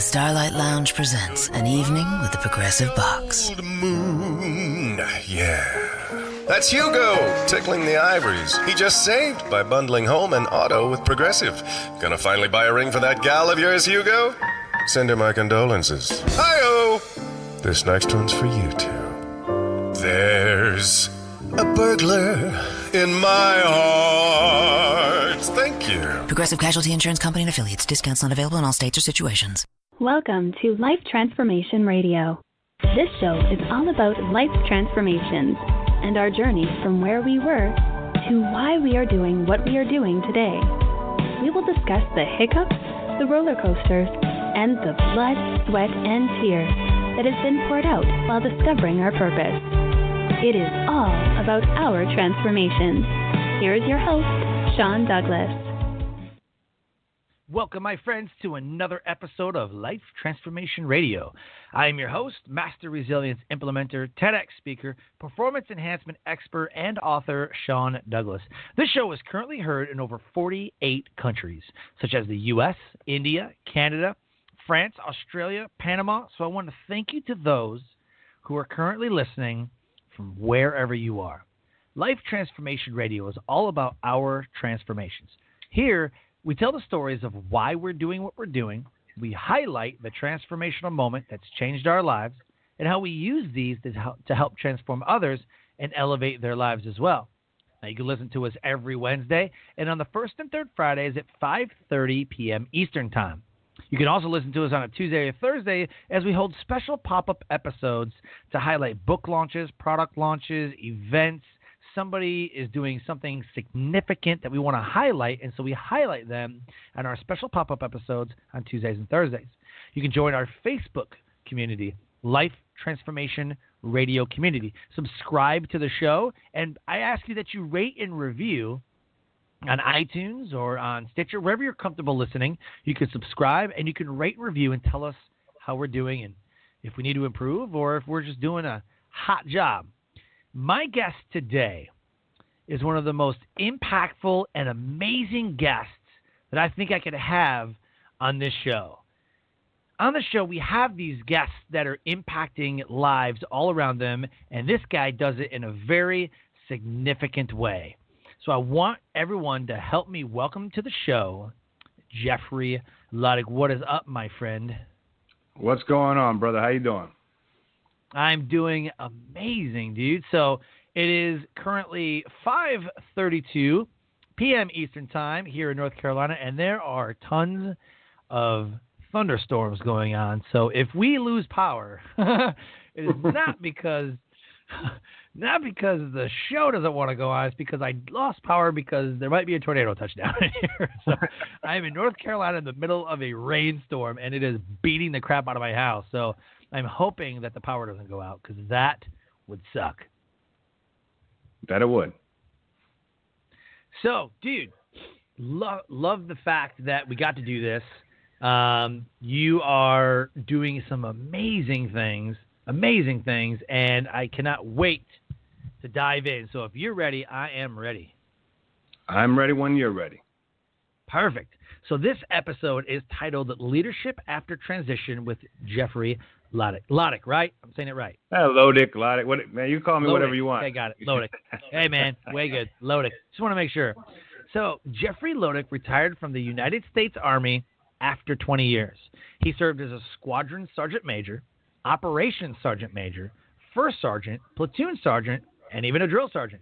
Starlight Lounge presents An Evening with the Progressive Box. Old moon, yeah. That's Hugo, tickling the ivories. He just saved by bundling home and auto with Progressive. Gonna finally buy a ring for that gal of yours, Hugo? Send her my condolences. Hi-oh! This next one's for you two. There's a burglar in my heart. Thank you. Progressive Casualty Insurance Company and Affiliates. Discounts not available in all states or situations. Welcome to Life Transformation Radio. This show is all about life transformations and our journey from where we were to why we are doing what we are doing today. We will discuss the hiccups, the roller coasters, and the blood, sweat, and tears that has been poured out while discovering our purpose. It is all about our transformations. Here is your host, Sean Douglas. Welcome, my friends, to another episode of Life Transformation Radio. I am your host, Master Resilience Implementer, TEDx speaker, performance enhancement expert, and author, Sean Douglas. This show is currently heard in over 48 countries, such as the U.S., India, Canada, France, Australia, Panama. So I want to thank you to those who are currently listening from wherever you are. Life Transformation Radio is all about our transformations. Here, we tell the stories of why we're doing what we're doing. We highlight the transformational moment that's changed our lives and how we use these to help transform others and elevate their lives as well. Now, you can listen to us every Wednesday and on the first and third Fridays at 5:30 p.m. Eastern Time. You can also listen to us on a Tuesday or Thursday as we hold special pop-up episodes to highlight book launches, product launches, events. Somebody is doing something significant that we want to highlight, and so we highlight them on our special pop-up episodes on Tuesdays and Thursdays. You can join our Facebook community, Life Transformation Radio Community. Subscribe to the show, and I ask you that you rate and review on iTunes or on Stitcher, wherever you're comfortable listening. You can subscribe, and you can rate and review and tell us how we're doing and if we need to improve or if we're just doing a hot job. My guest today is one of the most impactful and amazing guests that I think I could have on this show. On the show, we have these guests that are impacting lives all around them, and this guy does it in a very significant way. So I want everyone to help me welcome to the show, Jeffrey Lodick. What is up, my friend? What's going on, brother? How you doing? I'm doing amazing, dude. So it is currently 5:32 p.m. Eastern Time here in North Carolina, and there are tons of thunderstorms going on. So if we lose power, it is not because the show doesn't want to go on. It's because I lost power because there might be a tornado touchdown here. So I am in North Carolina in the middle of a rainstorm, and it is beating the crap out of my house. So I'm hoping that the power doesn't go out because that would suck. That it would. So, dude, love the fact that we got to do this. You are doing some amazing things, and I cannot wait to dive in. So if you're ready, I am ready. I'm ready when you're ready. Perfect. So this episode is titled Leadership After Transition with Jeffrey Lodick. Lodick, right? I'm saying it right. Lodick, Lodick. What, man, you call me Lodick. Whatever you want. Okay, got it. Lodick. Hey, man, way good. Lodick. Just want to make sure. So Jeffrey Lodick retired from the United States Army after 20 years. He served as a Squadron Sergeant Major, Operations Sergeant Major, First Sergeant, Platoon Sergeant, and even a Drill Sergeant.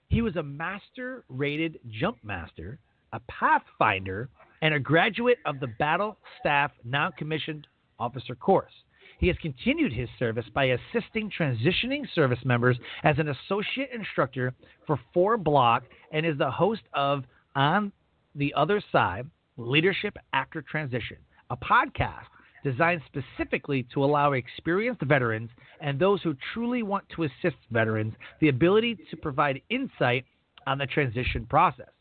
He was a Master Rated Jumpmaster, a Pathfinder, and a graduate of the Battle Staff Noncommissioned Officer Course. He has continued his service by assisting transitioning service members as an Associate Instructor for FourBlock and is the host of On the Other Side, Leadership After Transition, a podcast designed specifically to allow experienced veterans and those who truly want to assist veterans the ability to provide insight on the transition process.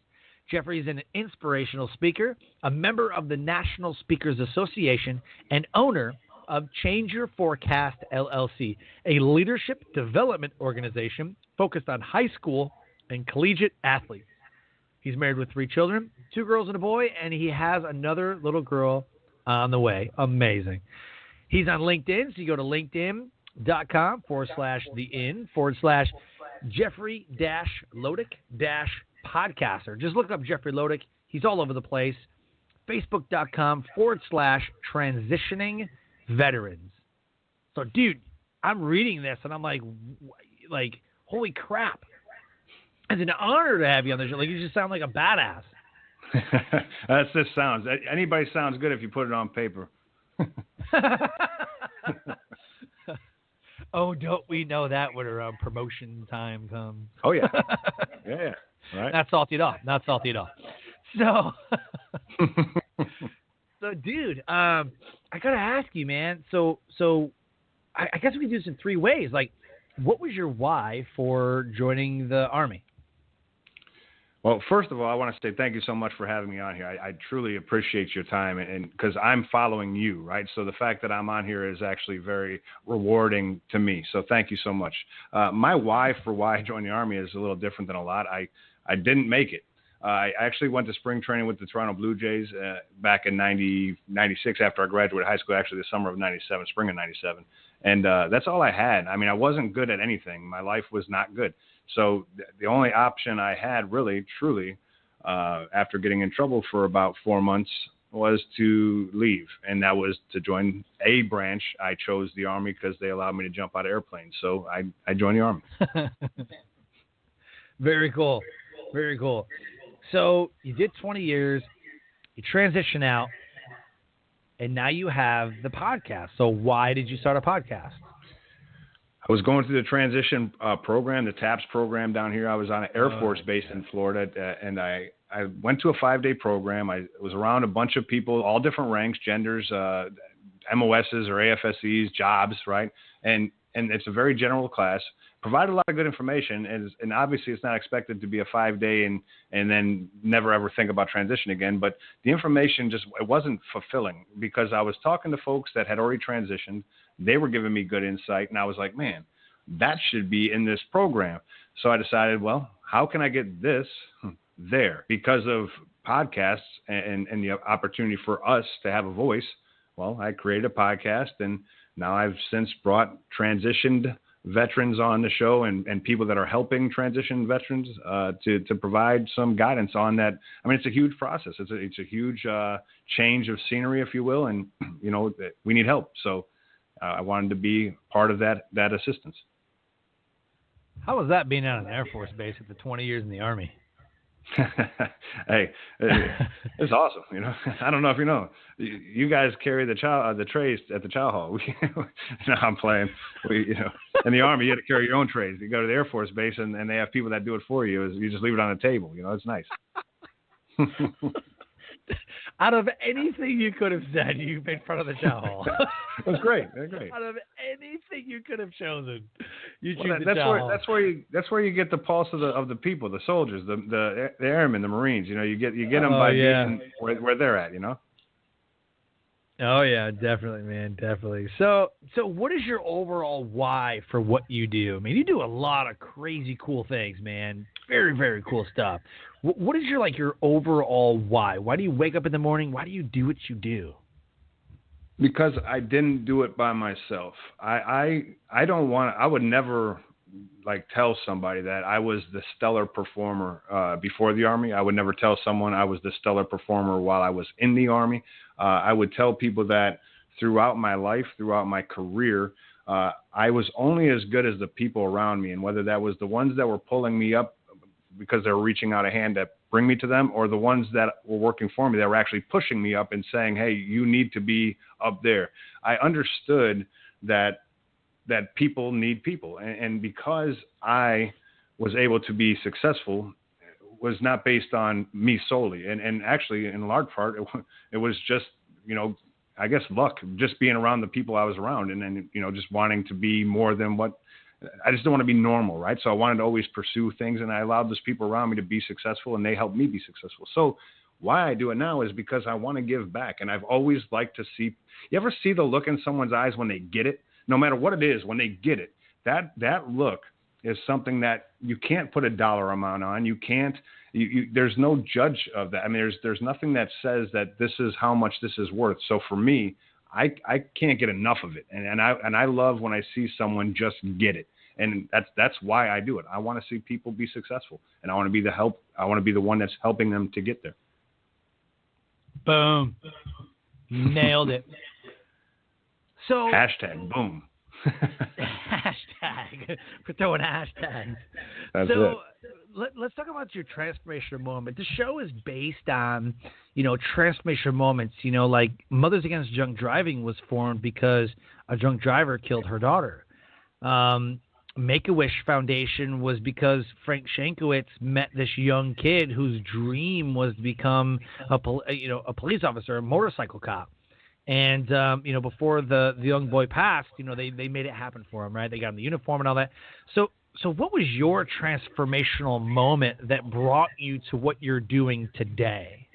Jeffrey is an inspirational speaker, a member of the National Speakers Association, and owner of Change Your Forecast, LLC, a leadership development organization focused on high school and collegiate athletes. He's married with 3 children, 2 girls and a boy, and he has another little girl on the way. Amazing. He's on LinkedIn, so you go to linkedin.com/thein/Jeffrey-Lodick-podcaster. Just look up Jeffrey Lodick. He's all over the place. Facebook.com/transitioning veterans. So, dude, I'm reading this, and I'm like, holy crap. It's an honor to have you on the show. Like, you just sound like a badass. That's just sounds. Anybody sounds good if you put it on paper. Oh, don't we know that when around promotion time comes? Oh, yeah. Yeah. Right. Not salty at all. Not salty at all. So, dude, I got to ask you, man. So I guess we can do this in three ways. Like, what was your why for joining the Army? Well, first of all, I want to say thank you so much for having me on here. I truly appreciate your time, and because I'm following you, right? So the fact that I'm on here is actually very rewarding to me. So thank you so much. My why I joined the Army is a little different than a lot. I didn't make it. I actually went to spring training with the Toronto Blue Jays back in 96 after I graduated high school, actually the summer of 97, spring of 97. And that's all I had. I mean, I wasn't good at anything. My life was not good. So the only option I had really, truly, after getting in trouble for about 4 months was to leave. And that was to join a branch. I chose the Army because they allowed me to jump out of airplanes. So I joined the Army. Very cool. Very cool. So you did 20 years, you transition out, and now you have the podcast. So why did you start a podcast? I was going through the transition program, the TAPS program down here. I was on an Air Force base in Florida, and I went to a 5-day program. I was around a bunch of people, all different ranks, genders, MOSs or AFSEs, jobs, right? And it's a very general class. Provided a lot of good information, and obviously it's not expected to be a 5-day and then never ever think about transition again. But the information it wasn't fulfilling because I was talking to folks that had already transitioned. They were giving me good insight, and I was like, man, that should be in this program. So I decided, well, how can I get this there? Because of podcasts and the opportunity for us to have a voice, well, I created a podcast, and now I've since brought transitioned veterans on the show and people that are helping transition veterans to provide some guidance on that. I mean, it's a huge process. It's a huge change of scenery, if you will, and, you know, we need help. So I wanted to be part of that assistance. How was that being on an Air Force base after 20 years in the Army? Hey, it's awesome. You know, I don't know if you know, you guys carry the trays at the chow hall. No, I'm playing. In the Army, you had to carry your own trays. You go to the Air Force base, and they have people that do it for you. You just leave it on the table. You know, it's nice. Out of anything you could have said, you made fun of the chow hall. It was great. It was great. Out of anything you could have chosen, you choose the that's chow hall. That's where you get the pulse of the people, the soldiers, the airmen, the Marines. You know, you get them by being where they're at. You know. Oh yeah, definitely, man, definitely. So what is your overall why for what you do? I mean, you do a lot of crazy cool things, man. Very, very cool stuff. What is your overall why? Why do you wake up in the morning? Why do you do what you do? Because I didn't do it by myself. I would never tell somebody that I was the stellar performer before the Army. I would never tell someone I was the stellar performer while I was in the Army. I would tell people that throughout my life, throughout my career, I was only as good as the people around me, and whether that was the ones that were pulling me up because they were reaching out a hand to bring me to them, or the ones that were working for me that were actually pushing me up and saying, hey, you need to be up there. I understood that people need people. And because I was able to be successful, was not based on me solely. And actually, in large part, it was just, I guess luck, just being around the people I was around, and then, just wanting to be more than what I just don't want to be normal, right? So I wanted to always pursue things, and I allowed those people around me to be successful, and they helped me be successful. So why I do it now is because I want to give back, and I've always liked to see. You ever see the look in someone's eyes when they get it? No matter what it is, when they get it, that look is something that you can't put a dollar amount on. You can't. There's no judge of that. I mean, there's nothing that says that this is how much this is worth. So for me, I can't get enough of it, and I love when I see someone just get it, and that's why I do it. I want to see people be successful, and I want to be the help. I want to be the one that's helping them to get there. Boom, nailed it. So #boom. Hashtag. We're throwing hashtags. That's so it. Let's talk about your transformational moment. The show is based on, transformational moments. Like Mothers Against Drunk Driving was formed because a drunk driver killed her daughter. Make-A-Wish Foundation was because Frank Shankowitz met this young kid whose dream was to become a police officer, a motorcycle cop. And, before the young boy passed, they made it happen for him, right? They got him the uniform and all that. So what was your transformational moment that brought you to what you're doing today?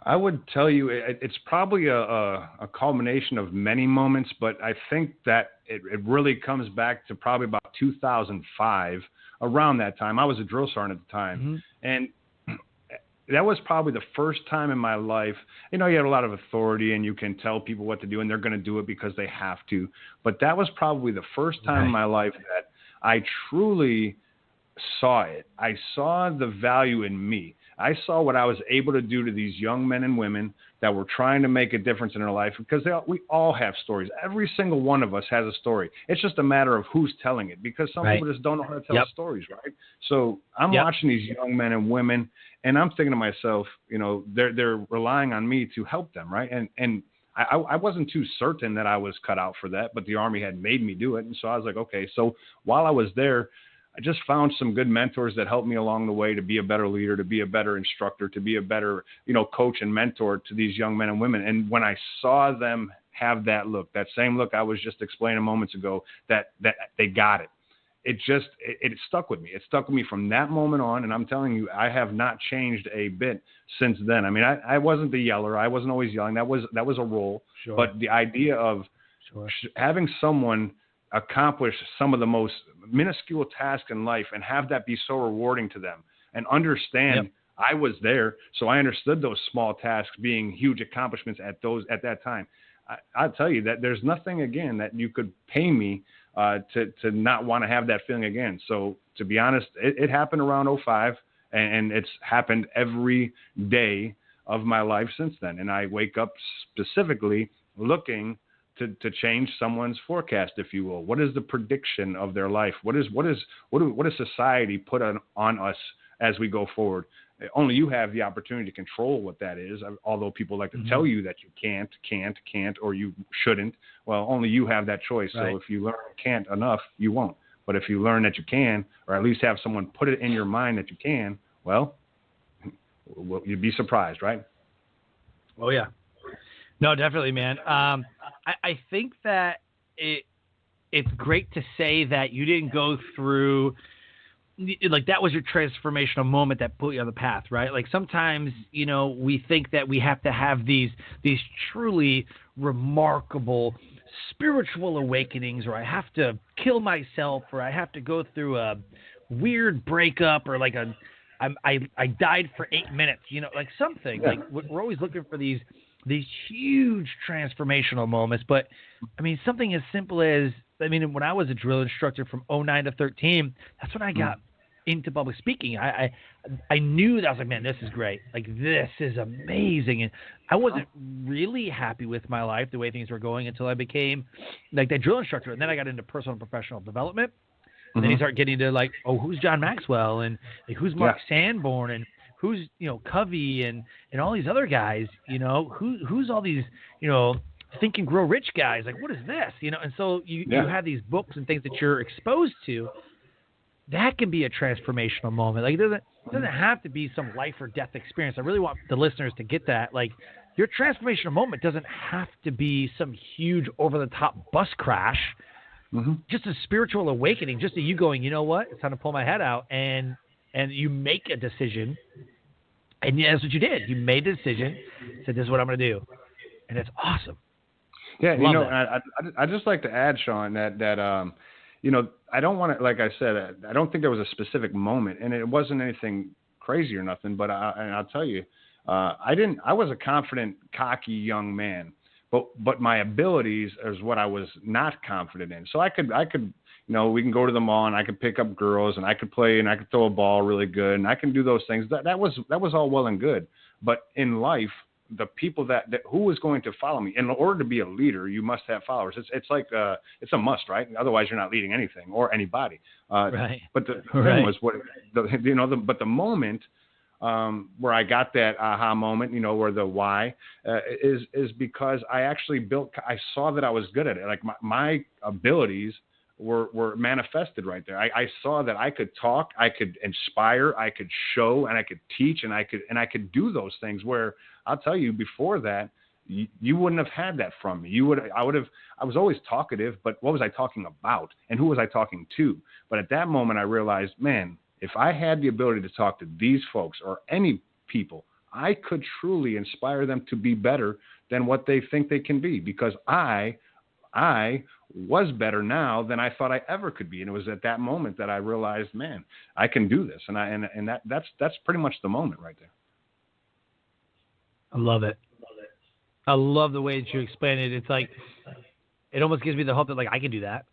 I would tell you it's probably a culmination of many moments, but I think that it really comes back to probably about 2005. Around that time, I was a drill sergeant at the time, and that was probably the first time in my life. You have a lot of authority, and you can tell people what to do, and they're going to do it because they have to. But that was probably the first time in my life that I truly saw it. I saw the value in me. I saw what I was able to do to these young men and women that were trying to make a difference in their life, because we all have stories. Every single one of us has a story. It's just a matter of who's telling it, because some people just don't know how to tell stories, right? So I'm watching these young men and women, and I'm thinking to myself, they're relying on me to help them, right? And I wasn't too certain that I was cut out for that, but the Army had made me do it. And so I was like, okay. So while I was there, I just found some good mentors that helped me along the way to be a better leader, to be a better instructor, to be a better, coach and mentor to these young men and women. And when I saw them have that look, that same look I was just explaining moments ago, that they got it. It stuck with me. It stuck with me from that moment on. And I'm telling you, I have not changed a bit since then. I mean, I wasn't the yeller. I wasn't always yelling. That was a role. Sure. But the idea of having someone accomplish some of the most minuscule tasks in life and have that be so rewarding to them, and understand I was there, so I understood those small tasks being huge accomplishments at that time. I'll tell you that there's nothing, again, that you could pay me to not want to have that feeling again. So to be honest, it happened around 2005, and it's happened every day of my life since then. And I wake up specifically looking to change someone's forecast, if you will. What is the prediction of their life? What does society put on us as we go forward? Only you have the opportunity to control what that is. Although people like to tell you that you can't, or you shouldn't. Well, only you have that choice. Right. So if you learn can't enough, you won't. But if you learn that you can, or at least have someone put it in your mind that you can, well, you'd be surprised, right? Oh yeah. No, definitely, man. I think that it's great to say that you didn't go through, like, that was your transformational moment that put you on the path, right? Like, sometimes, we think that we have to have these truly remarkable spiritual awakenings, or I have to kill myself, or I have to go through a weird breakup, or like I died for 8 minutes, like something. Like, we're always looking for these huge transformational moments. But I mean, something as simple as, when I was a drill instructor from 2009 to 2013, that's when I got into public speaking. I knew that. I was like, man, this is great. Like, this is amazing. And I wasn't really happy with my life, the way things were going, until I became like that drill instructor. And then I got into personal and professional development. And then you start getting to, like, who's John Maxwell, and like, who's Mark Sanborn, and who's, Covey, and all these other guys, who's all these, Think and Grow Rich guys. Like, what is this? And so you have these books and things that you're exposed to. That can be a transformational moment. Like, it doesn't have to be some life or death experience. I really want the listeners to get that. Like, your transformational moment doesn't have to be some huge over-the-top bus crash. Just a spiritual awakening, just you going, you know what? It's time to pull my head out, and you make a decision. And that's what you did. You made the decision, said, this is what I'm going to do. And it's awesome. Yeah, I just like to add, Sean, that I don't want to, like I said, I don't think there was a specific moment, and it wasn't anything crazy or nothing, but I'll tell you, I was a confident, cocky young man, but my abilities is what I was not confident in. So I could, we can go to the mall and I could pick up girls and I could play and I could throw a ball really good and I can do those things. That was all well and good. But in life, the people that who was going to follow me, in order to be a leader, you must have followers. It's like it's a must, right? Otherwise, you're not leading anything or anybody. Right. But the thing was but the moment where I got that aha moment, where the why is because I actually I saw that I was good at it. Like my abilities were manifested right there. I saw that I could talk, I could inspire, I could show, and I could teach, and I could do those things where I'll tell you before that, you wouldn't have had that from me. I was always talkative, but what was I talking about and who was I talking to? But at that moment I realized, man, if I had the ability to talk to these folks or any people, I could truly inspire them to be better than what they think they can be, because I was better now than I thought I ever could be. And it was at that moment that I realized, man, I can do this. And that's pretty much the moment right there. I love it. I love the way that you explain it. It's like, it almost gives me the hope that, like, I can do that.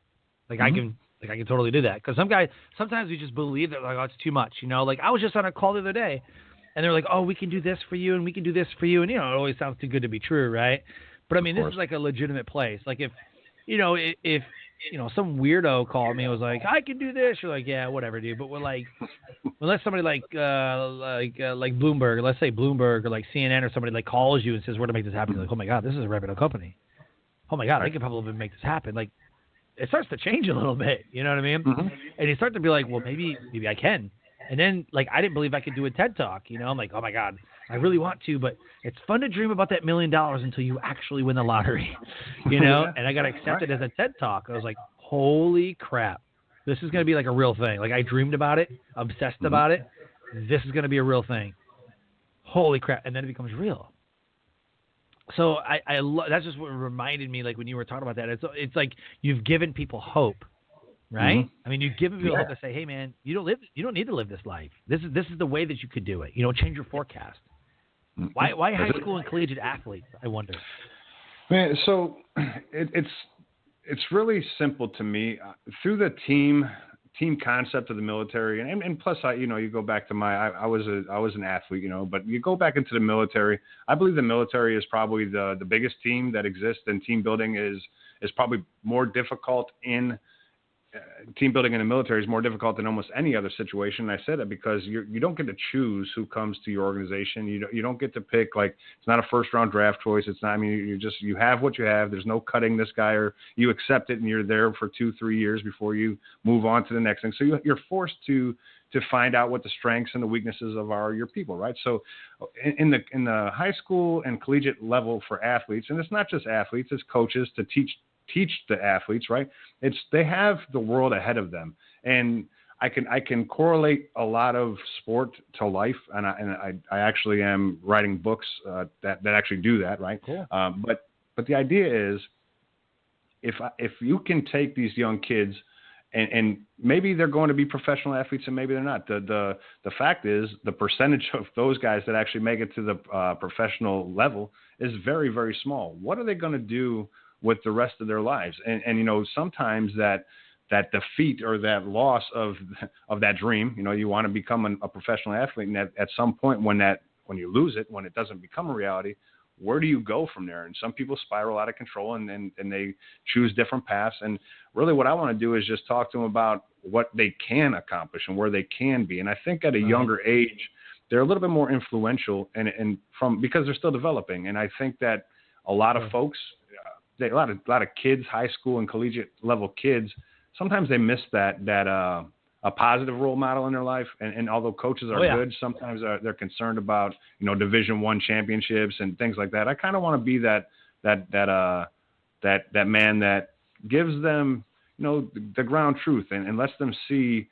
Like, Mm-hmm. I can totally do that. Because sometimes we just believe that, like, oh, it's too much. Like, I was just on a call the other day, and they're like, oh, we can do this for you, and we can do this for you. And, it always sounds too good to be true, right? But, I mean, this is like a legitimate place. Like, if some weirdo called me and was like, I can do this, you're like, yeah, whatever, dude. But we're like, unless somebody like Bloomberg, let's say Bloomberg or like CNN or somebody like calls you and says, we're going to make this happen. You're like, oh my God, this is a reputable company. Oh my God, I could probably make this happen. Like, it starts to change a little bit. You know what I mean? Mm-hmm. And you start to be like, well, maybe I can. And then, like, I didn't believe I could do a TED Talk. I'm like, oh my God, I really want to, but it's fun to dream about that $1 million until you actually win the lottery, And I got accepted as a TED Talk. I was like, holy crap, this is going to be like a real thing. Like, I dreamed about it, obsessed about it. This is going to be a real thing. Holy crap. And then it becomes real. So that's just what reminded me, like, when you were talking about that, it's like you've given people hope, right? Mm-hmm. I mean, you've given people hope to say, hey man, you don't need to live this life. This is the way that you could do it. Change your forecast. Why high school and collegiate athletes, I wonder? Man, so it's really simple to me. Through the team concept of the military, and plus, you go back to I was an athlete, but you go back into the military. I believe the military is probably the biggest team that exists, and team building is probably more difficult in. Team building in the military is more difficult than almost any other situation. And I said that because you don't get to choose who comes to your organization. You don't get to pick, like, it's not a first round draft choice. It's not, I mean, you have what you have. There's no cutting this guy, or you accept it and you're there for 2-3 years before you move on to the next thing. So you're forced to find out what the strengths and the weaknesses of your people, right? So in the high school and collegiate level for athletes, and it's not just athletes, it's coaches to teach the athletes, right? They have the world ahead of them, and I can correlate a lot of sport to life, and I actually am writing books that actually do that, right? Cool. But the idea is, if you can take these young kids, and maybe they're going to be professional athletes and maybe they're not. The fact is, the percentage of those guys that actually make it to the professional level is very, very small. What are they going to do with the rest of their lives? And sometimes that defeat or that loss of that dream, you want to become a professional athlete, and at some point when you lose it, when it doesn't become a reality, where do you go from there? And some people spiral out of control and they choose different paths. And really what I want to do is just talk to them about what they can accomplish and where they can be. And I think at a younger age, they're a little bit more influential because they're still developing. And I think that a lot of folks, a lot of kids, high school and collegiate level kids, sometimes they miss that a positive role model in their life. And although coaches are good, sometimes they're concerned about Division I championships and things like that. I kind of want to be that man that gives them the ground truth and lets them see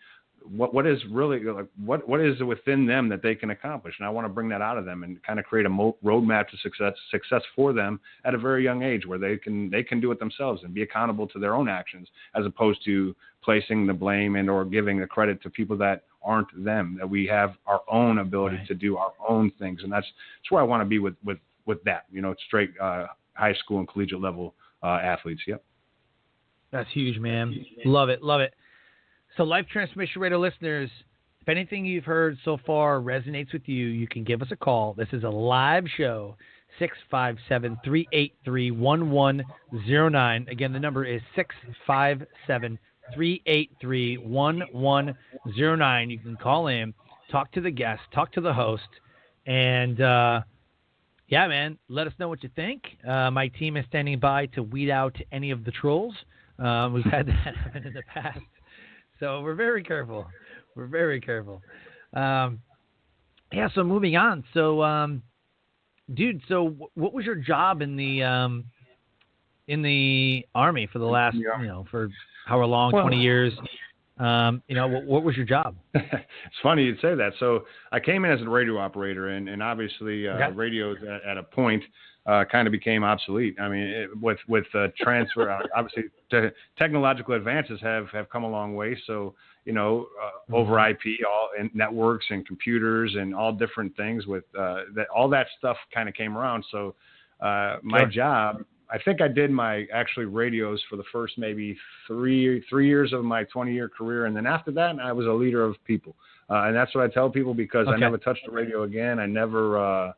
what is really like what is within them that they can accomplish, and I want to bring that out of them and kind of create a roadmap to success for them at a very young age, where they can do it themselves and be accountable to their own actions, as opposed to placing the blame and or giving the credit to people that aren't them. That we have our own ability to do our own things, and that's where I want to be with that. Straight high school and collegiate level athletes. Yep. That's huge, man. Love it. So Life Transformation Radio listeners, if anything you've heard so far resonates with you, you can give us a call. This is a live show, 657-383-1109. Again, the number is 657-383-1109. You can call in, talk to the guest, talk to the host, and yeah, man, let us know what you think. My team is standing by to weed out any of the trolls. We've had that happen in the past. So we're very careful. Yeah, so moving on. So, dude, so what was your job in the Army for the last, for however long, 20 years? What was your job? It's funny you'd say that. So I came in as a radio operator, and obviously radios at a point kind of became obsolete. I mean, with transfer, obviously technological advances have come a long way. So, over IP, all in networks and computers and all different things with all that stuff kind of came around. So my job, I think I did my actually radios for the first maybe three years of my 20-year career. And then after that, I was a leader of people. And that's what I tell people, because I never touched a radio again. I never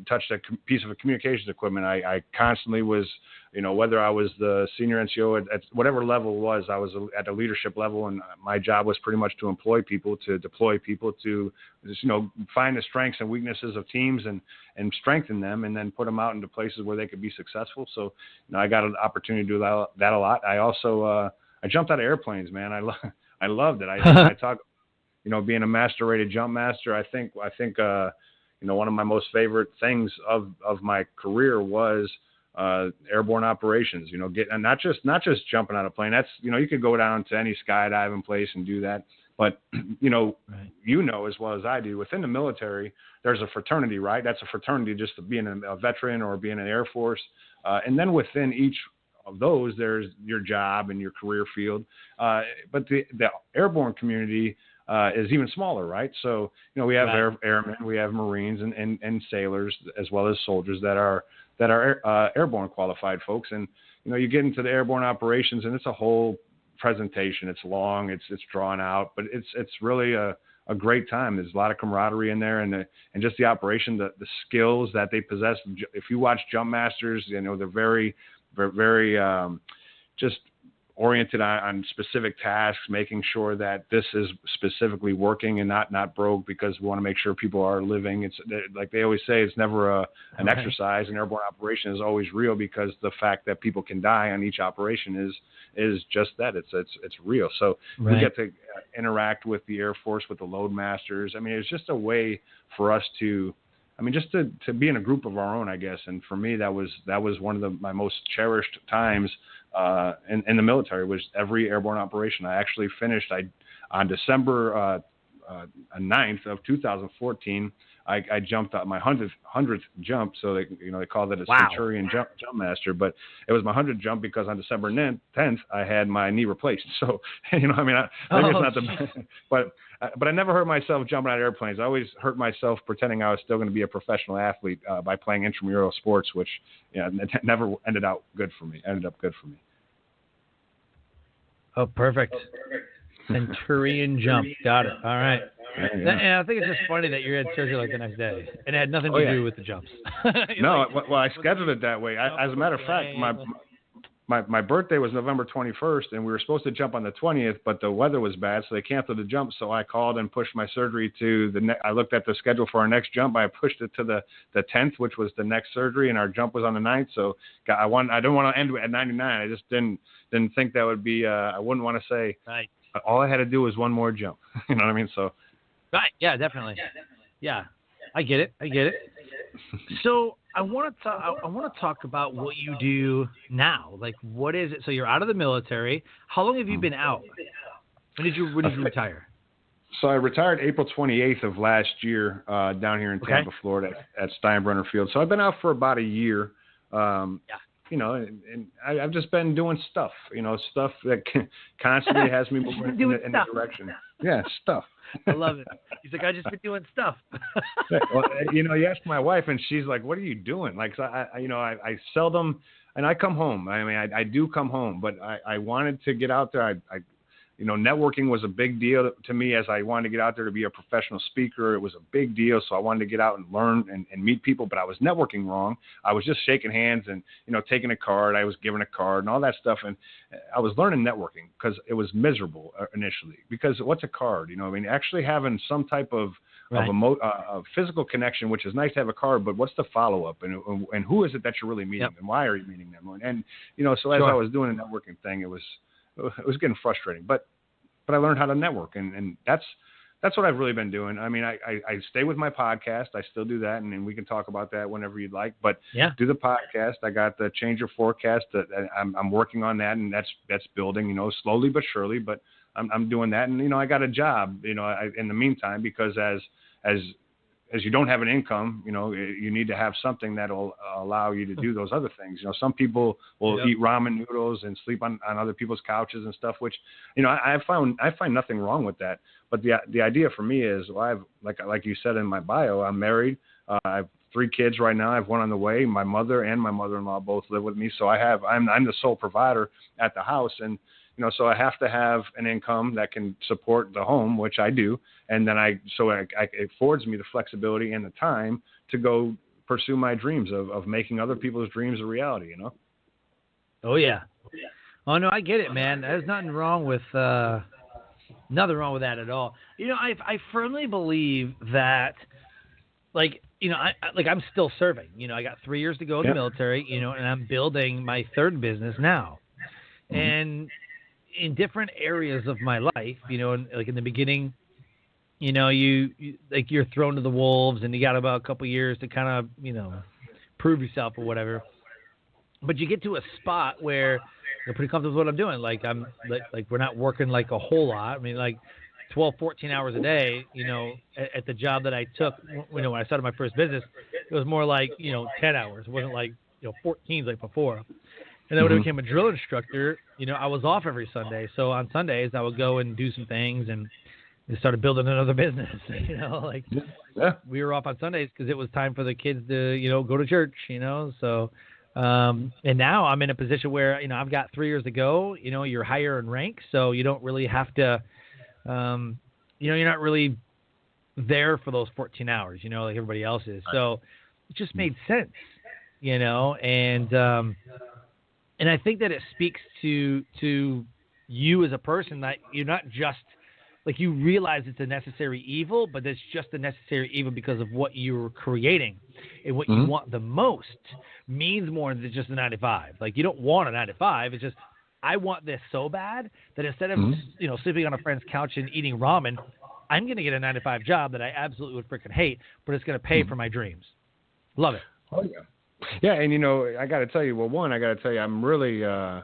touched a piece of communications equipment. I constantly was, whether I was the senior NCO at whatever level it was, I was at a leadership level, and my job was pretty much to employ people, to deploy people, to just, find the strengths and weaknesses of teams and strengthen them, and then put them out into places where they could be successful. So, I got an opportunity to do that a lot. I also, I jumped out of airplanes, man. I loved it. I talk, being a Master Rated Jumpmaster, I think, one of my most favorite things of my career was airborne operations. And not just jumping out of a plane. That's you could go down to any skydiving place and do that, but as well as I do, within the military, there's a fraternity, right? That's a fraternity just to being a veteran or being in the Air Force, and then within each of those, there's your job and your career field. But the airborne community is even smaller, right? So, we have airmen, we have Marines and sailors, as well as soldiers that are airborne qualified folks. And, you get into the airborne operations, and it's a whole presentation. It's long, it's drawn out, but it's really a great time. There's a lot of camaraderie in there, and just the operation, the skills that they possess. If you watch Jumpmasters, they're very, very just oriented on specific tasks, making sure that this is specifically working and not broke, because we want to make sure people are living. It's like they always say, it's never an exercise. An airborne operation is always real, because the fact that people can die on each operation is just that. It's real. So we get to interact with the Air Force, with the Loadmasters. I mean, it's just a way for us to, just to be in a group of our own, I guess. And for me, that was one of my most cherished times in the military, was every airborne operation. I actually finished on December 9th of 2014. I jumped out my 100th jump, so they called it a Centurion Jumpmaster, but it was my 100th jump because on December 10th I had my knee replaced. So maybe it's not the best, but I never hurt myself jumping out of airplanes. I always hurt myself pretending I was still going to be a professional athlete by playing intramural sports, which never ended up good for me. Oh, perfect. Centurion jump. Got it. All right. And I think it's just funny that you had surgery like the next day, and it had nothing to do with the jumps. No, I scheduled it that way. As a matter of fact, my birthday was November 21st, and we were supposed to jump on the 20th, but the weather was bad, so they canceled the jump. So I called and pushed my surgery to I looked at the schedule for our next jump. I pushed it to the 10th, which was the next surgery, and our jump was on the 9th. So I didn't want to end at 99. I just didn't think that would be. I wouldn't want to say. Right. All I had to do was one more jump. You know what I mean? So. Right. Yeah, definitely. Yeah, I get it. So I want to talk about what you do now. Like, what is it? So you're out of the military. How long have you been out? When did you retire? So I retired April 28th of last year down here in Tampa, Florida at Steinbrenner Field. So I've been out for about a year. You know, and I've just been doing stuff, you know, stuff that constantly has me moving in the direction. Yeah, stuff. I love it. He's like, I just been doing stuff. Well, you know, you ask my wife, and she's like, "What are you doing?" Like, so I seldom, and I come home. I mean, I do come home, but I wanted to get out there. You know, networking was a big deal to me as I wanted to get out there to be a professional speaker. It was a big deal. So I wanted to get out and learn and meet people, but I was networking wrong. I was just shaking hands and, you know, taking a card. I was giving a card and all that stuff. And I was learning networking because it was miserable initially, because what's a card? You know, I mean, actually having some type of physical connection, which is nice to have a card, but what's the follow-up and who is it that you're really meeting and why are you meeting them? And, you know, so as I was doing a networking thing, it was getting frustrating, but I learned how to network, and that's what I've really been doing. I mean, I stay with my podcast. I still do that, and we can talk about that whenever you'd like, but do the podcast. I got the Change Your Forecast that I'm working on that, and that's building, you know, slowly but surely, but I'm doing that. And, you know, I got a job, you know, in the meantime, because as you don't have an income, you know, you need to have something that'll allow you to do those other things. You know, some people will eat ramen noodles and sleep on other people's couches and stuff, which, you know, I find nothing wrong with that. But the idea for me is, well, I've, like you said in my bio, I'm married. I have 3 kids right now. I have 1 on the way. My mother and my mother-in-law both live with me. So I'm the sole provider at the house. And, you know, so I have to have an income that can support the home, which I do. And then it affords me the flexibility and the time to go pursue my dreams of making other people's dreams a reality, you know? Oh, yeah. Oh, no, I get it, man. There's nothing wrong with that at all. You know, I firmly believe that, like, you know, I'm still serving. You know, I got 3 years to go in the military, you know, and I'm building my 3rd business now. And in different areas of my life, you know, like in the beginning, you know, you're thrown to the wolves and you got about a couple years to kind of, you know, prove yourself or whatever. But you get to a spot where you're pretty comfortable with what I'm doing. Like I'm like we're not working like a whole lot. I mean, like 12, 14 hours a day, you know, at the job that I took, you know, when I started my first business, it was more like, you know, 10 hours. It wasn't like, you know, 14 like before. And then when I became a drill instructor, you know, I was off every Sunday. So on Sundays, I would go and do some things and started building another business. You know, like we were off on Sundays because it was time for the kids to, you know, go to church, you know. So, and now I'm in a position where, you know, I've got 3 years to go. You know, you're higher in rank, so you don't really have to, you know, you're not really there for those 14 hours, you know, like everybody else is. So it just made sense, you know, and I think that it speaks to you as a person that you're not just like you realize it's a necessary evil, but it's just a necessary evil because of what you're creating and what you want the most means more than just a 9 to 5. Like you don't want a 9 to 5. It's just I want this so bad that instead of you know sleeping on a friend's couch and eating ramen, I'm going to get a 9 to 5 job that I absolutely would freaking hate, but it's going to pay for my dreams. Love it. Oh yeah. Yeah, and you know, I got to tell you, I'm really, I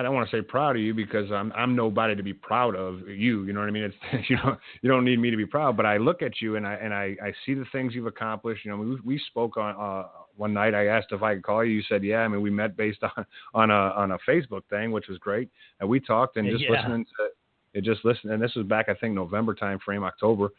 don't want to say proud of you because I'm nobody to be proud of you. You know what I mean? It's you don't need me to be proud, but I look at you and I see the things you've accomplished. You know, we spoke on one night. I asked if I could call you. You said yeah. I mean, we met based on a Facebook thing, which was great, and we talked and listening to. And this was back, I think, November timeframe, October.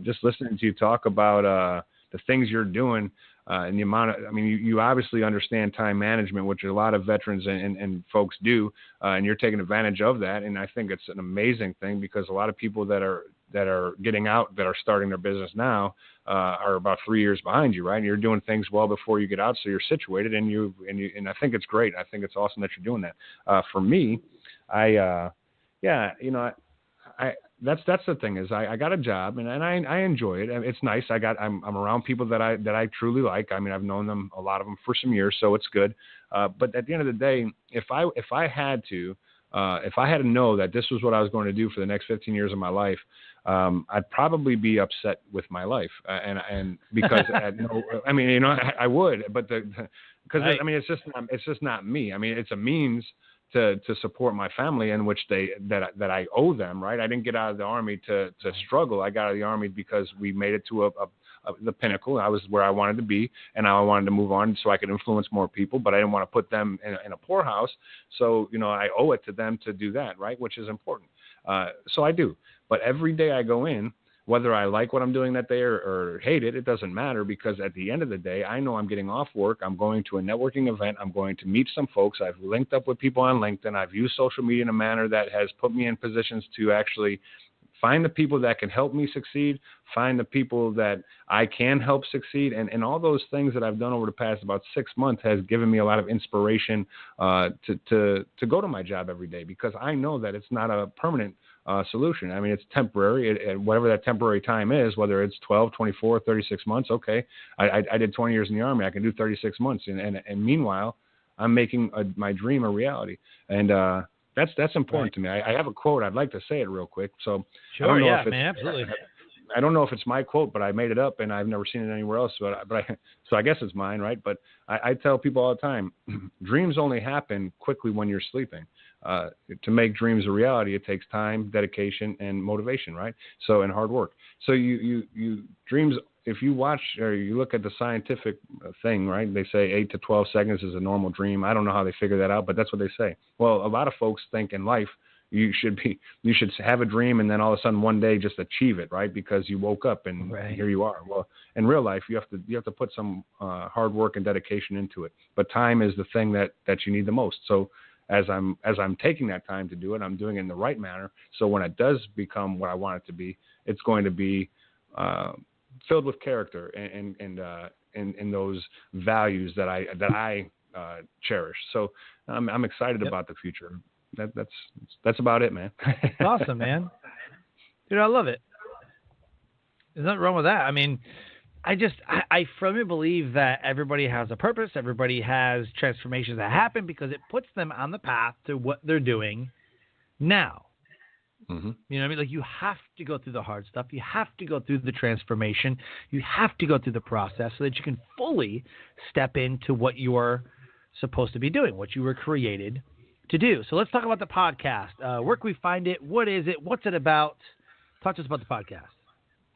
Just listening to you talk about the things you're doing. And the amount of, I mean, you obviously understand time management, which a lot of veterans and folks do, and you're taking advantage of that. And I think it's an amazing thing because a lot of people that are getting out, that are starting their business now, are about 3 years behind you, right? And you're doing things well before you get out, so you're situated, and I think it's great. I think it's awesome that you're doing that. For me, that's the thing is I got a job and I enjoy it. It's nice. I'm around people that I truly like. I mean, I've known them, a lot of them for some years, so it's good. But at the end of the day, if I had to know that this was what I was going to do for the next 15 years of my life, I'd probably be upset with my life. And because I mean, you know, I would, but because I mean, it's just not me. I mean, it's a means to support my family, in which that I owe them, right? I didn't get out of the Army to struggle. I got out of the Army because we made it to the pinnacle. I was where I wanted to be, and now I wanted to move on so I could influence more people, but I didn't want to put them in a poorhouse. So, I owe it to them to do that, right? Which is important. So I do. But every day I go in, whether I like what I'm doing that day or hate it, it doesn't matter, because at the end of the day, I know I'm getting off work. I'm going to a networking event. I'm going to meet some folks. I've linked up with people on LinkedIn. I've used social media in a manner that has put me in positions to actually find the people that can help me succeed, find the people that I can help succeed. And all those things that I've done over the past about 6 months has given me a lot of inspiration to go to my job every day, because I know that it's not a permanent solution. I mean, it's temporary, whatever that temporary time is, whether it's 12, 24, 36 months. Okay. I did 20 years in the Army. I can do 36 months. And meanwhile, I'm making my dream a reality. And that's important to me. I have a quote. I'd like to say it real quick. So sure, I don't know yeah, if it's, man, absolutely. I don't know if it's my quote, but I made it up and I've never seen it anywhere else. So I guess it's mine, right? But I tell people all the time, dreams only happen quickly when you're sleeping. To make dreams a reality, it takes time, dedication, and motivation, right? So, and hard work. So you dreams, if you watch or you look at the scientific thing, right? They say 8 to 12 seconds is a normal dream. I don't know how they figure that out, but that's what they say. Well, a lot of folks think in life, you should have a dream and then all of a sudden one day just achieve it, right? Because you woke up and here you are. Well, in real life, you have to put some hard work and dedication into it. But time is the thing that you need the most. So as I'm taking that time to do it, I'm doing it in the right manner. So when it does become what I want it to be, it's going to be filled with character and those values that I cherish. So I'm excited about the future. That's about it, man. Awesome, man. Dude, I love it. There's nothing wrong with that. I mean, I firmly believe that everybody has a purpose. Everybody has transformations that happen because it puts them on the path to what they're doing now. Mm-hmm. You know what I mean? Like, you have to go through the hard stuff. You have to go through the transformation. You have to go through the process so that you can fully step into what you're supposed to be doing, what you were created to do. So let's talk about the podcast. Where can we find it? What is it? What's it about? Talk to us about the podcast.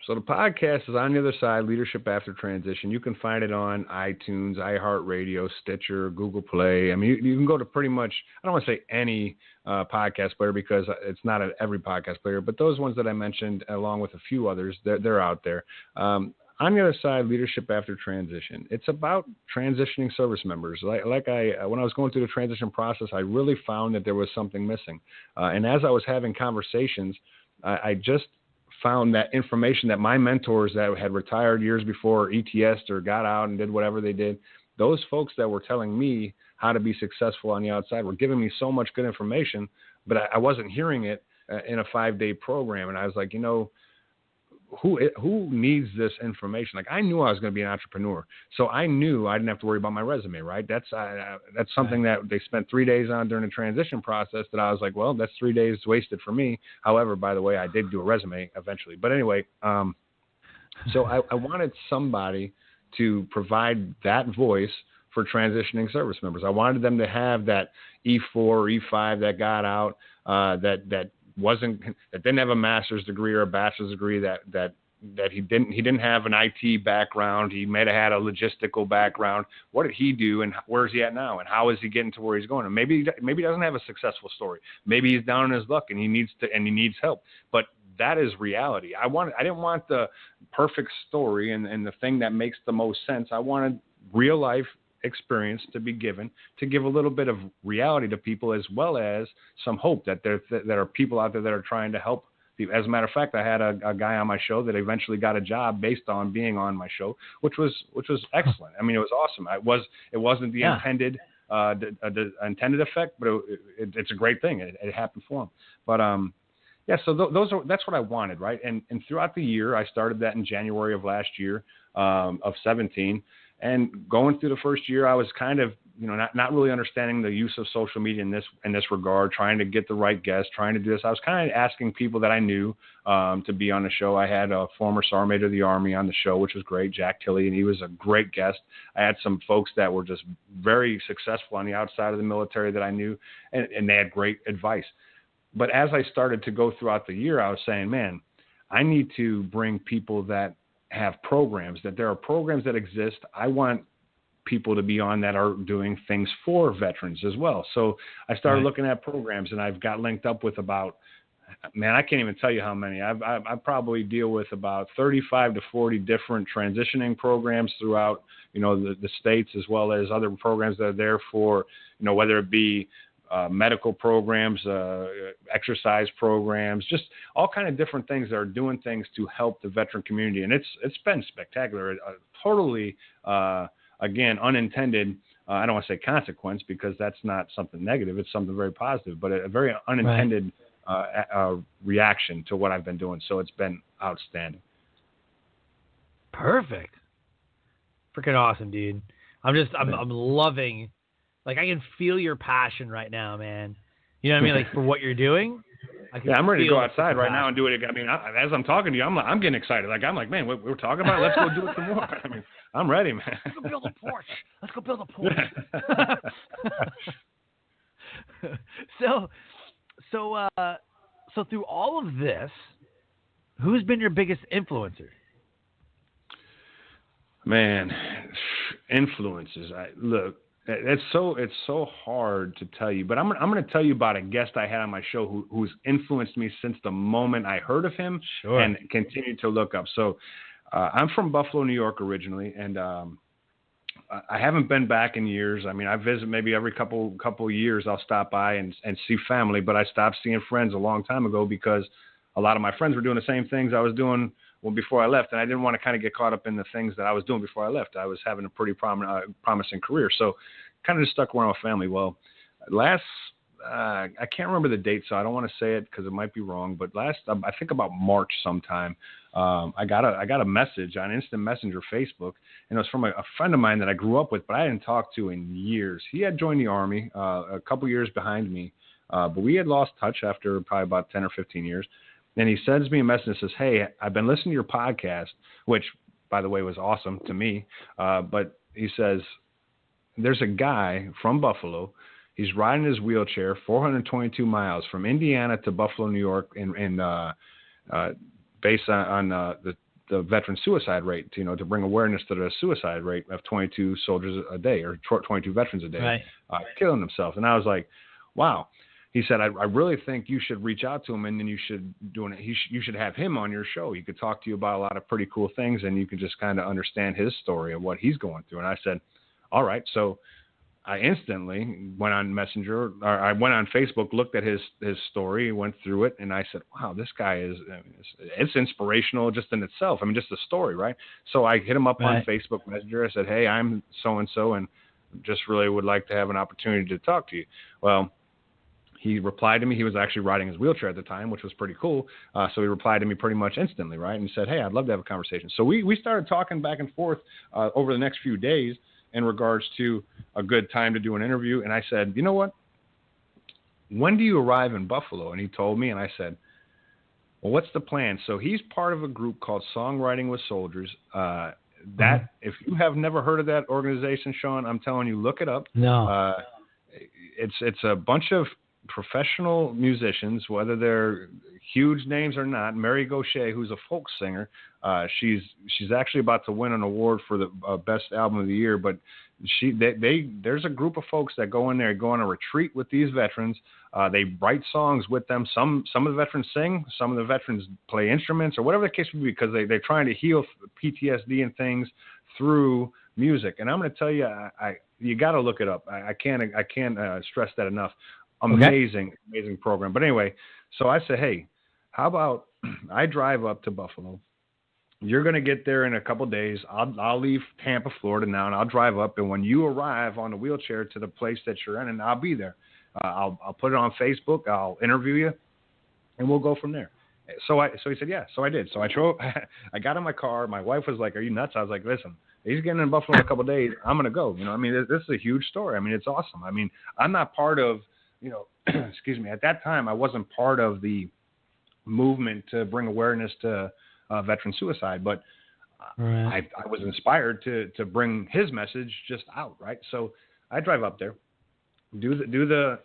So the podcast is On the Other Side, Leadership After Transition. You can find it on iTunes, iHeartRadio, Stitcher, Google Play. I mean, you can go to pretty much, I don't want to say any podcast player because it's not at every podcast player, but those ones that I mentioned, along with a few others, they're out there. On the Other Side, Leadership After Transition. It's about transitioning service members. When I was going through the transition process, I really found that there was something missing. And as I was having conversations, I just found that information that my mentors that had retired years before, ETS'd or got out and did whatever they did, those folks that were telling me how to be successful on the outside were giving me so much good information, but I wasn't hearing it in a 5-day program. And I was like, who needs this information? Like, I knew I was going to be an entrepreneur, so I knew I didn't have to worry about my resume, right? That's something that they spent 3 days on during the transition process that I was like, well, that's 3 days wasted for me. However, by the way, I did do a resume eventually. But anyway, so I wanted somebody to provide that voice for transitioning service members. I wanted them to have that E4 or E5 that got out, that didn't have a master's degree or a bachelor's degree, that he didn't have an IT background. He may have had a logistical background. What did he do, and where is he at now, and how is he getting to where he's going? And maybe he doesn't have a successful story. Maybe he's down on his luck and he needs help. But that is reality. I didn't want the perfect story and the thing that makes the most sense. I wanted real life experience to be given, to give a little bit of reality to people, as well as some hope that there are people out there that are trying to help people. As a matter of fact, I had a guy on my show that eventually got a job based on being on my show, which was excellent. I mean, it was awesome. It wasn't the intended intended effect, but it's a great thing. It happened for him. But so that's what I wanted, right? And throughout the year, I started that in January of last year, of 17. And going through the first year, I was kind of not really understanding the use of social media in this regard, trying to get the right guests, trying to do this. I was kind of asking people that I knew to be on the show. I had a former Sergeant Major of the Army on the show, which was great, Jack Tilley, and he was a great guest. I had some folks that were just very successful on the outside of the military that I knew, and they had great advice. But as I started to go throughout the year, I was saying, man, I need to bring people that have programs, that there are programs that exist. I want people to be on that are doing things for veterans as well. So I started looking at programs, and I've got linked up with about, man, I can't even tell you how many. I probably deal with about 35 to 40 different transitioning programs throughout, the states, as well as other programs that are there for, whether it be medical programs, exercise programs, just all kind of different things that are doing things to help the veteran community. And it's been spectacular. Totally, again, unintended, I don't want to say consequence, because that's not something negative. It's something very positive, but a very unintended reaction to what I've been doing. So it's been outstanding. Perfect. Freaking awesome, dude. I'm loving, like, I can feel your passion right now, man. You know what I mean? Like, for what you're doing. I'm ready to go outside right now and do it. I mean, as I'm talking to you, I'm getting excited. I'm like, man, we're talking about it. Let's go do it some more. I mean, I'm ready, man. Let's go build a porch. Let's go build a porch. So through all of this, who's been your biggest influencer? Man, influences. Look, it's so hard to tell you, but I'm going to tell you about a guest I had on my show who's influenced me since the moment I heard of him and continued to look up. So I'm from Buffalo, New York originally, and I haven't been back in years. I mean, I visit maybe every couple years. I'll stop by and see family, but I stopped seeing friends a long time ago because a lot of my friends were doing the same things I was doing before I left, and I didn't want to kind of get caught up in the things that I was doing before I left. I was having a pretty promising career, so kind of just stuck around with family. Well, I can't remember the date, so I don't want to say it because it might be wrong, but I think about March sometime, I got a message on Instant Messenger Facebook, and it was from a friend of mine that I grew up with, but I hadn't talked to in years. He had joined the Army a couple years behind me, but we had lost touch after probably about 10 or 15 years. And he sends me a message and says, hey, I've been listening to your podcast, which, by the way, was awesome to me. But he says, there's a guy from Buffalo. He's riding his wheelchair 422 miles from Indiana to Buffalo, New York, based on the veteran suicide rate, to bring awareness to the suicide rate of 22 soldiers a day, or 22 veterans a day, killing themselves. And I was like, wow. He said, I really think you should reach out to him, and then you should have him on your show. He could talk to you about a lot of pretty cool things, and you can just kind of understand his story of what he's going through. And I said, all right. So I instantly went on Messenger, or I went on Facebook, looked at his story, went through it, and I said, wow, this guy it's inspirational just in itself. I mean, just the story, right? So I hit him up on Facebook Messenger. I said, hey, I'm so-and-so, and just really would like to have an opportunity to talk to you. Well, he replied to me. He was actually riding his wheelchair at the time, which was pretty cool. So he replied to me pretty much instantly, right? And he said, hey, I'd love to have a conversation. So we started talking back and forth over the next few days in regards to a good time to do an interview. And I said, you know what? When do you arrive in Buffalo? And he told me, and I said, well, what's the plan? So he's part of a group called Songwriting with Soldiers. If you have never heard of that organization, Sean, I'm telling you, look it up. No. It's a bunch of professional musicians, whether they're huge names or not. Mary Gaucher, who's a folk singer, she's actually about to win an award for the best album of the year. But there's a group of folks that go in there, go on a retreat with these veterans. They write songs with them. Some of the veterans sing, some of the veterans play instruments, or whatever the case would be, because they're trying to heal PTSD and things through music. And I'm going to tell you, you got to look it up. I can't stress that enough. Amazing program. But anyway, so I said, hey, how about I drive up to Buffalo? You're going to get there in a couple of days. I'll leave Tampa, Florida now, and I'll drive up. And when you arrive on the wheelchair to the place that you're in, and I'll be there. I'll put it on Facebook. I'll interview you, and we'll go from there. So he said, yeah. So I did. So I got in my car. My wife was like, are you nuts? I was like, listen, He's getting in Buffalo in a couple of days. I'm going to go. You know, I mean, this is a huge story. I mean, it's awesome. I mean, I'm not part of, you know, excuse me, at that time, I wasn't part of the movement to bring awareness to veteran suicide, but I was inspired to bring his message just out, right? So I drive up there, do the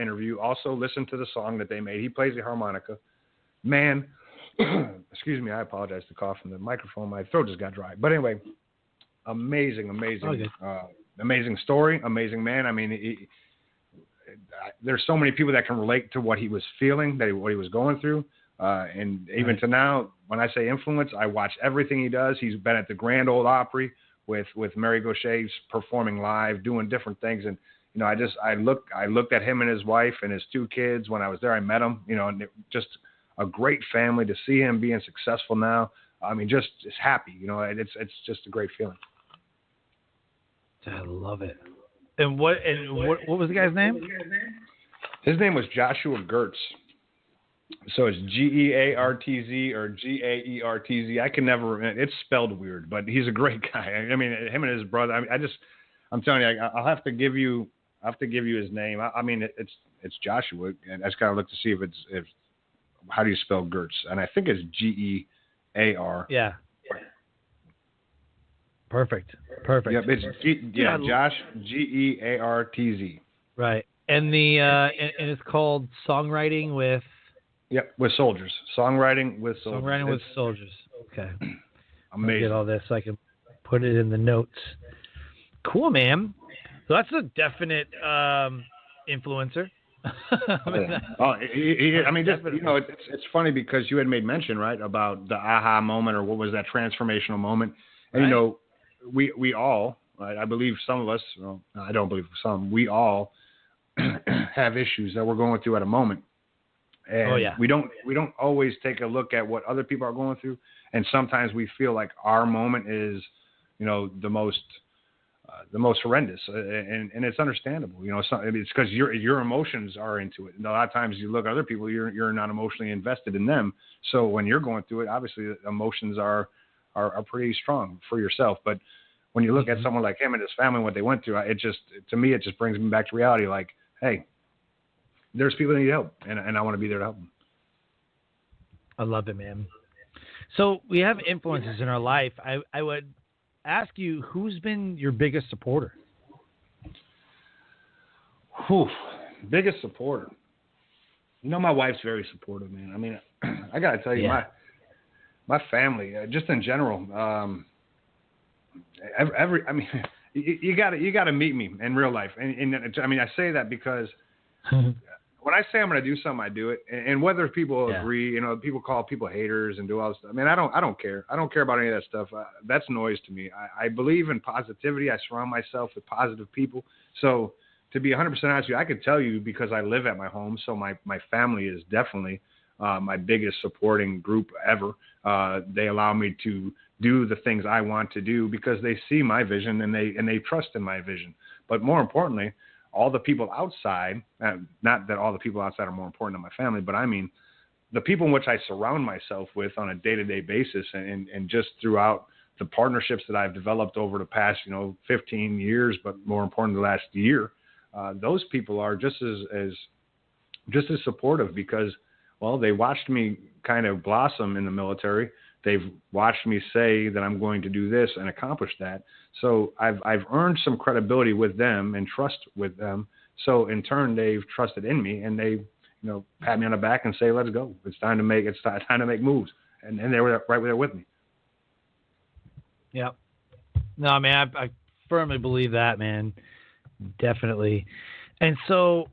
interview, also listen to the song that they made. He plays the harmonica. Man, excuse me, I apologize to cough from the microphone. My throat just got dry. But anyway, amazing story, amazing man. I mean, there's so many people that can relate to what he was feeling, what he was going through. And even to now, when I say influence, I watch everything he does. He's been at the Grand Ole Opry with Mary Gauthier performing live, doing different things. And, you know, I looked at him and his wife and his 2 kids when I was there. I met him, you know, and just a great family to see him being successful now. I mean, just happy, you know, it's just a great feeling. I love it. And what was the guy's name? His name was Joshua Gertz. So it's Geartz or Gaertz. I can never. It's spelled weird, but he's a great guy. I mean, him and his brother. I'm telling you, I'll have to give you his name. I mean, it's Joshua, and I just gotta look to see if how do you spell Gertz, and I think it's Gear. Yeah. Perfect. Yep, it's Josh Geartz. Right, and and it's called Songwriting with. Yep, with soldiers. Songwriting with soldiers. Songwriting with soldiers. Okay. Amazing. Get all this so I can put it in the notes. Cool, man. So that's a definite influencer. I mean, just, you know, it's funny because you had made mention, right, about the aha moment, or what was that transformational moment. And, you know, we all, right, I believe some of us, well, I don't believe some, we all have issues that we're going through at a moment. And we don't always take a look at what other people are going through. And sometimes we feel like our moment is, you know, the most horrendous, and it's understandable. You know, it's because your emotions are into it. And a lot of times you look at other people, you're not emotionally invested in them. So when you're going through it, obviously emotions are pretty strong for yourself. But when you look at someone like him and his family, what they went through, it just brings me back to reality. Like, hey, there's people that need help, and I want to be there to help them. I love it, man. So we have influences in our life. I would ask you, who's been your biggest supporter? Biggest supporter. You know, my wife's very supportive, man. I mean, I got to tell you, my family, just in general, I mean, you got to meet me in real life. And I mean, I say that because when I say I'm going to do something, I do it. And whether people agree, you know, people call people haters and do all this stuff. I mean, I don't care. I don't care about any of that stuff. That's noise to me. I believe in positivity. I surround myself with positive people. So to be 100% honest with you, I could tell you because I live at my home. So my family is definitely my biggest supporting group ever. They allow me to do the things I want to do because they see my vision and they trust in my vision. But more importantly, all the people outside, not that all the people outside are more important than my family, but I mean the people in which I surround myself with on a day-to-day basis and just throughout the partnerships that I've developed over the past, 15 years, but more important, the last year, those people are just as supportive because, well, they watched me kind of blossom in the military. They've watched me say that I'm going to do this and accomplish that. So I've earned some credibility with them and trust with them. So in turn, they've trusted in me and they, pat me on the back and say, "Let's go. It's time to make moves." And they were right there with me. Yeah. No, man, I firmly believe that, man. Definitely. And so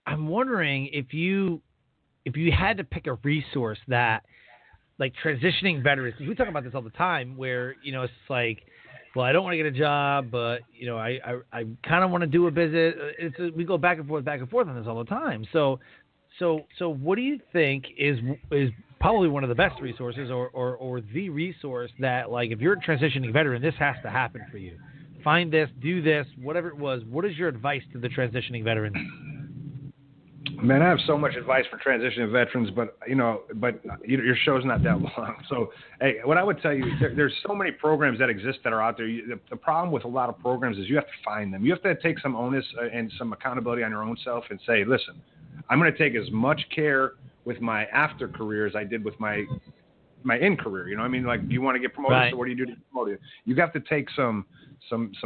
I'm wondering if you had to pick a resource that, like, transitioning veterans, because we talk about this all the time where, it's like, well, I don't want to get a job, but, I kind of want to do a business. We go back and forth on this all the time. So what do you think is probably one of the best resources or the resource that, like, if you're a transitioning veteran, this has to happen for you? Find this, do this, whatever it was. What is your advice to the transitioning veterans? Man, I have so much advice for transitioning veterans, but your show's not that long. So, hey, what I would tell you, there's so many programs that exist that are out there. The problem with a lot of programs is you have to find them. You have to take some onus and some accountability on your own self and say, listen, I'm going to take as much care with my after career as I did with my in career. You know what I mean? Like, you want to get promoted, so what do you do to get promoted? You have to take some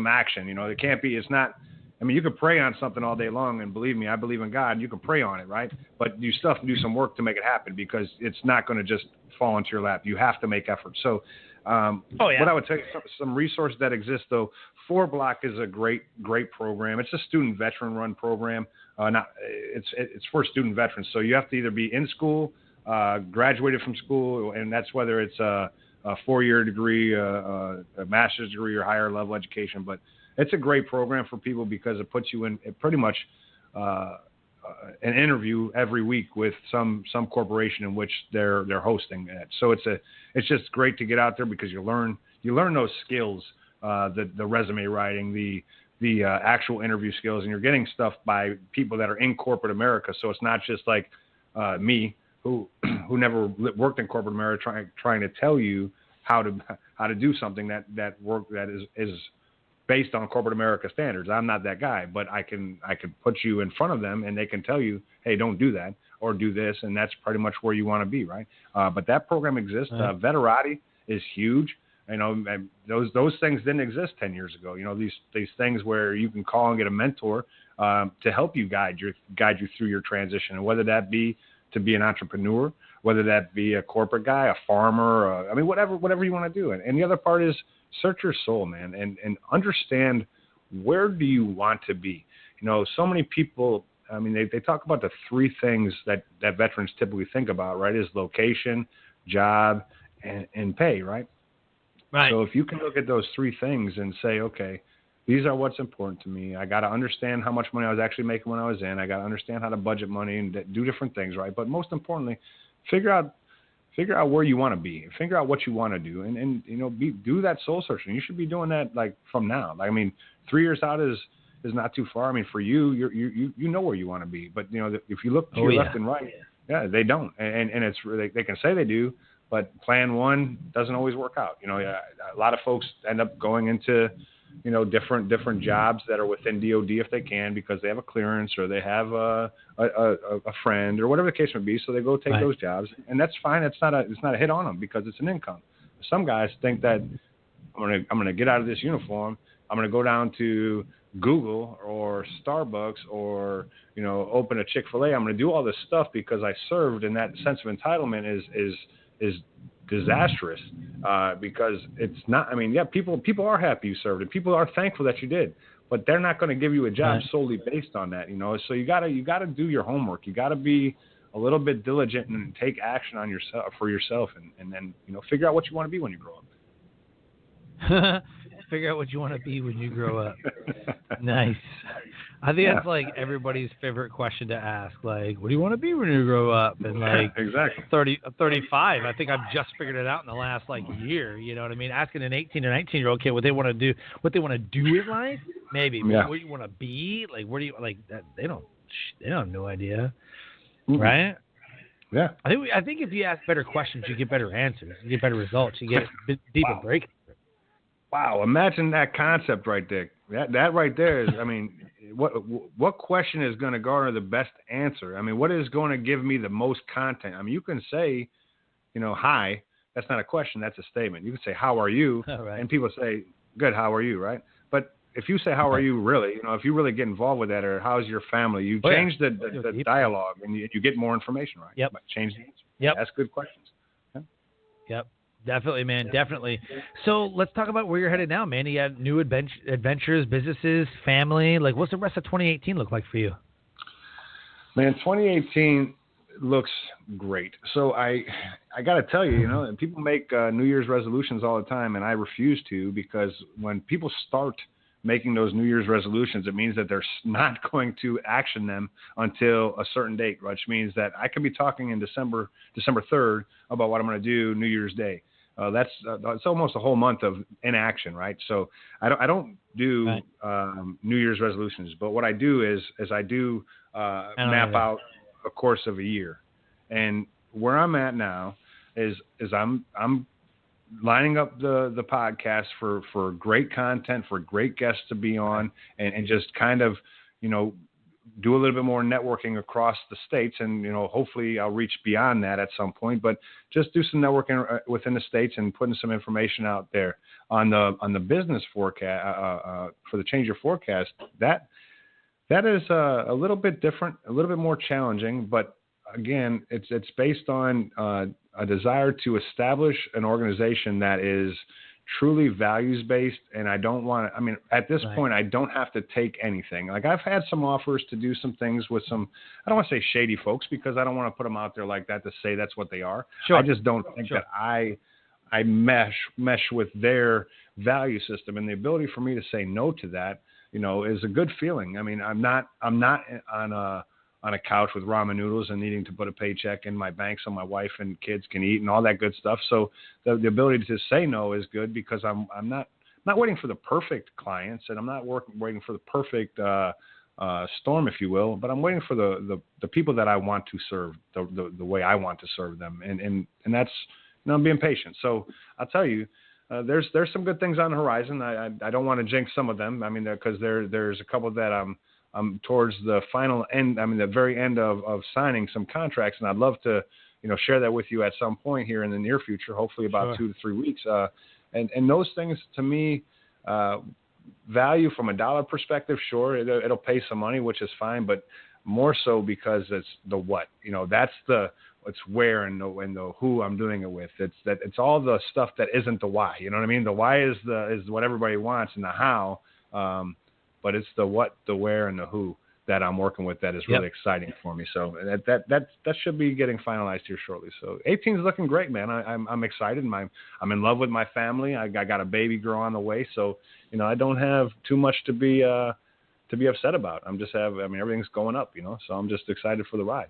action. You know, it can't be. It's not. I mean, you can pray on something all day long, and believe me, I believe in God. You can pray on it, right? But you still have to do some work to make it happen, because it's not going to just fall into your lap. You have to make effort. So, what I would tell you, some resources that exist, though, FourBlock is a great program. It's a student veteran-run program. It's for student veterans. So you have to either be in school, graduated from school, and that's whether it's a 4-year degree, a master's degree, or higher level education. But it's a great program for people because it puts you in pretty much an interview every week with some corporation in which they're hosting it. So it's just great to get out there, because you learn those skills, the resume writing, the actual interview skills, and you're getting stuff by people that are in corporate America. So it's not just like me who never worked in corporate America trying to tell you how to do something that work that is based on corporate America standards. I'm not that guy, but I can put you in front of them, and they can tell you, hey, don't do that, or do this, and that's pretty much where you want to be, right? But that program exists. Veterati is huge. You know, and those things didn't exist 10 years ago. You know, these things where you can call and get a mentor to help you guide you through your transition, and whether that be to be an entrepreneur, whether that be a corporate guy, a farmer, whatever you want to do. And the other part is search your soul, man, and understand, where do you want to be? You know, so many people, I mean, they talk about the 3 things that veterans typically think about, right? Is location, job, and pay, right? Right. So if you can look at those 3 things and say, okay, these are what's important to me. I got to understand how much money I was actually making when I was in. I got to understand how to budget money and do different things, right? But most importantly, figure out where you want to be. Figure out what you want to do, and you know, do that soul searching. You should be doing that like from now. Like, I mean, 3 years out is not too far. I mean, for you know where you want to be. But you know, if you look to your left and right, they don't. And it's they can say they do, but plan 1 doesn't always work out. You know, a lot of folks end up going into, you know, different jobs that are within DOD if they can, because they have a clearance, or they have a friend, or whatever the case may be. So they go take those jobs, and that's fine. It's not a hit on them, because it's an income. Some guys think that I'm gonna get out of this uniform. I'm gonna go down to Google or Starbucks, or, you know, open a Chick-fil-A. I'm gonna do all this stuff because I served, and that sense of entitlement is disastrous, because it's not. I mean, yeah, people are happy you served, and people are thankful that you did, but they're not going to give you a job solely based on that, you know. So you gotta do your homework. You gotta be a little bit diligent and take action on yourself, and then, you know, figure out what you want to be when you grow up. Figure out what you want to be when you grow up. Nice. I think that's like everybody's favorite question to ask. Like, what do you want to be when you grow up? And like, exactly. 35. I think I've just figured it out in the last year. You know what I mean? Asking an 18 or 19-year-old kid what they want to do in life, maybe. But what you want to be, like, where do you like that? They have no idea, right? Yeah. I think if you ask better questions, you get better answers. You get better results. You get deeper breakthrough. Wow, imagine that concept right there. That right there is, I mean, what question is going to garner the best answer? I mean, what is going to give me the most content? I mean, you can say, you know, hi. That's not a question. That's a statement. You can say, how are you? Right. And people say, good, how are you, right? But if you say, how are you really, you know, if you really get involved with that, or how's your family, you change the dialogue, and you get more information, right? Yep. Change the answer. Yep. Ask good questions. Yeah. Yep. Definitely, man. Definitely. So let's talk about where you're headed now, man. You got new adventures, businesses, family. Like, what's the rest of 2018 look like for you? Man, 2018 looks great. So I got to tell you, you know, and people make New Year's resolutions all the time, and I refuse to, because when people start making those New Year's resolutions, it means that they're not going to action them until a certain date, which means that I could be talking in December 3rd about what I'm going to do New Year's Day. That's almost a whole month of inaction, right? So I don't do New Year's resolutions, but what I do is I do map out a course of a year. And where I'm at now is I'm lining up the podcast for great content, for great guests to be on, and just kind of, do a little bit more networking across the states. And, hopefully I'll reach beyond that at some point, but just do some networking within the states and putting some information out there on the business forecast, for the Change Your Forecast. That is a little bit different, a little bit more challenging, but again, it's based on a desire to establish an organization that is truly values-based, and I don't want to, at this point, I don't have to take anything. Like, I've had some offers to do some things with some, I don't want to say shady folks, because I don't want to put them out there like that to say that's what they are. Sure. I just don't think that I mesh with their value system, and the ability for me to say no to that, is a good feeling. I'm not on a couch with ramen noodles and needing to put a paycheck in my bank so my wife and kids can eat and all that good stuff. So the ability to say no is good, because I'm not waiting for the perfect clients, and I'm not waiting for the perfect storm, if you will, but I'm waiting for the people that I want to serve the way I want to serve them. And that's, I'm being patient. So I'll tell you, there's some good things on the horizon. I don't want to jinx some of them. Because there's a couple that I'm towards the final end, the very end of signing some contracts, and I'd love to, share that with you at some point here in the near future, hopefully about 2 to 3 weeks. And those things, to me, value from a dollar perspective, sure, it'll pay some money, which is fine, but more so because it's the what, it's where and the who I'm doing it with. It's all the stuff that isn't the why. You know what I mean? The why is what everybody wants, and the how. But it's the what, the where, and the who that I'm working with that is really exciting for me. So that should be getting finalized here shortly. So 18 is looking great, man. I'm excited. I'm in love with my family. I got a baby girl on the way. So, I don't have too much to be upset about. Everything's going up, so I'm just excited for the ride.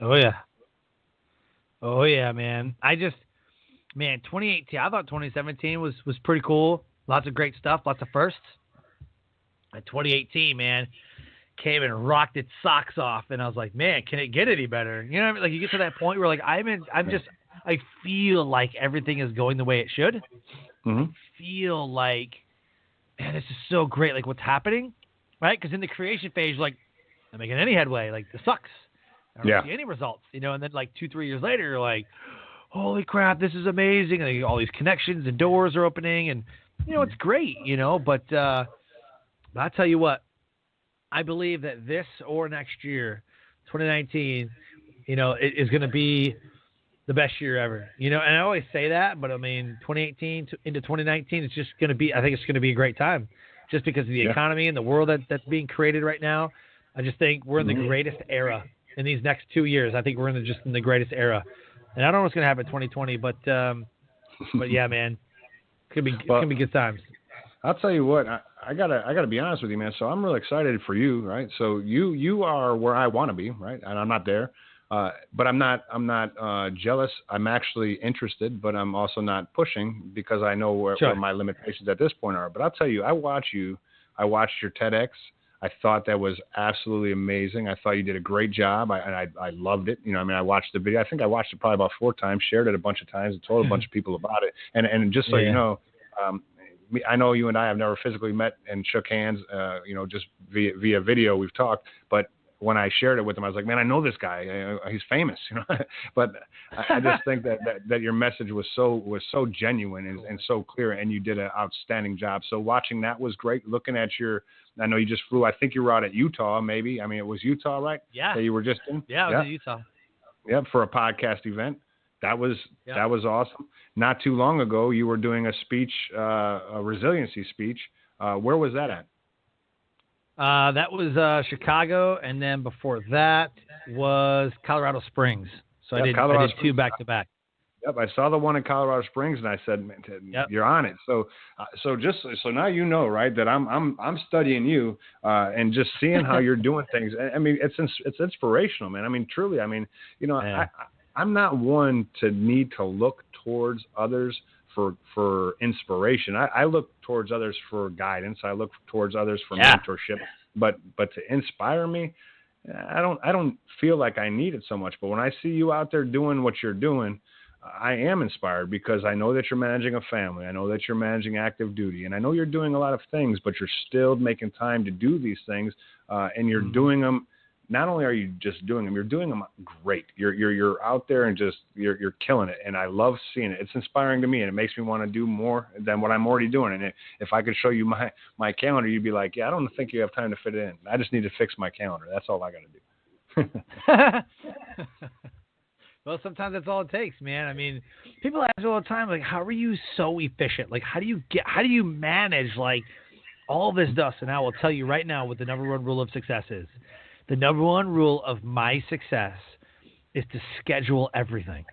Oh yeah, man. 2018, I thought 2017 was pretty cool. Lots of great stuff, lots of firsts. 2018, man, came and rocked its socks off, and I was like, man, can it get any better? You know what I mean? Like, you get to that point where, like, I feel like everything is going the way it should. Mm-hmm. I feel like, man, this is so great. Like, what's happening, right? Because in the creation phase, like, I'm making any headway. Like, this sucks. I don't see any results, and then like 2-3 years later, you're like, holy crap, this is amazing. And all these connections and doors are opening, and it's great, but I'll tell you what, I believe that this or next year, 2019, it is going to be the best year ever. And I always say that, but 2018 into 2019, it's just going to be, I think it's going to be a great time, just because of the economy and the world that's being created right now. I just think we're in the greatest era in these next 2 years. I think we're in the greatest era. And I don't know what's going to happen in 2020, but yeah, man, it's going to be good times. I'll tell you what, I gotta be honest with you, man. So I'm really excited for you, right? So you are where I want to be, right? And I'm not there, but I'm not jealous. I'm actually interested, but I'm also not pushing, because I know where my limitations at this point are. But I'll tell you, I watched your TEDx. I thought that was absolutely amazing. I thought you did a great job. I loved it. I watched the video. I think I watched it probably about 4 times, shared it a bunch of times, and told a bunch of people about it. And just so you know, I know you and I have never physically met and shook hands, just via video we've talked. But when I shared it with him, I was like, man, I know this guy. He's famous, But I just think that your message was so genuine and so clear, and you did an outstanding job. So watching that was great. Looking at I know you just flew. I think you were out at Utah, maybe. It was Utah, right? Yeah. That you were just in? Yeah, it was in Utah. Yep, for a podcast event. That was awesome. Not too long ago, you were doing a speech, a resiliency speech. Where was that at? That was Chicago, and then before that was Colorado Springs. So I did 2 back to back. Yep, I saw the one in Colorado Springs, and I said, man, you're on it. So now right, that I'm studying you and just seeing how you're doing things. It's inspirational, man. Truly, I'm not one to need to look towards others for inspiration. I look towards others for guidance. I look towards others for mentorship. But to inspire me, I don't feel like I need it so much. But when I see you out there doing what you're doing, I am inspired because I know that you're managing a family. I know that you're managing active duty, and I know you're doing a lot of things, but you're still making time to do these things, and you're doing them. Not only are you just doing them, you're doing them great. You're out there and just you're killing it, and I love seeing it. It's inspiring to me, and it makes me want to do more than what I'm already doing. And if I could show you my calendar, you'd be like, yeah, I don't think you have time to fit it in. I just need to fix my calendar. That's all I got to do. Well, sometimes that's all it takes, man. I mean, people ask me all the time, like, how are you so efficient? Like, how do you manage, like, all this stuff? And I will tell you right now what the number one rule of success is. The number one rule of my success is to schedule everything.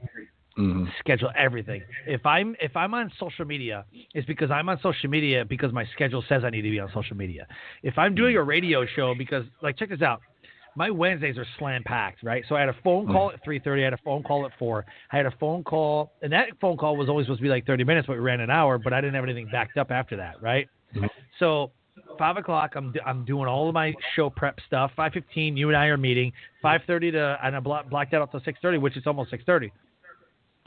Mm-hmm. Schedule everything. If I'm on social media, it's because I'm on social media because my schedule says I need to be on social media. If I'm doing a radio show because, like, check this out. My Wednesdays are slam-packed, right? So I had a phone call at 3:30. I had a phone call at 4. I had a phone call, and that phone call was only supposed to be like 30 minutes, but we ran an hour, but I didn't have anything backed up after that, right? Mm-hmm. So 5 o'clock, I'm doing all of my show prep stuff. 5:15, you and I are meeting. 5:30 and I blocked that out till 6:30, which is almost 6:30.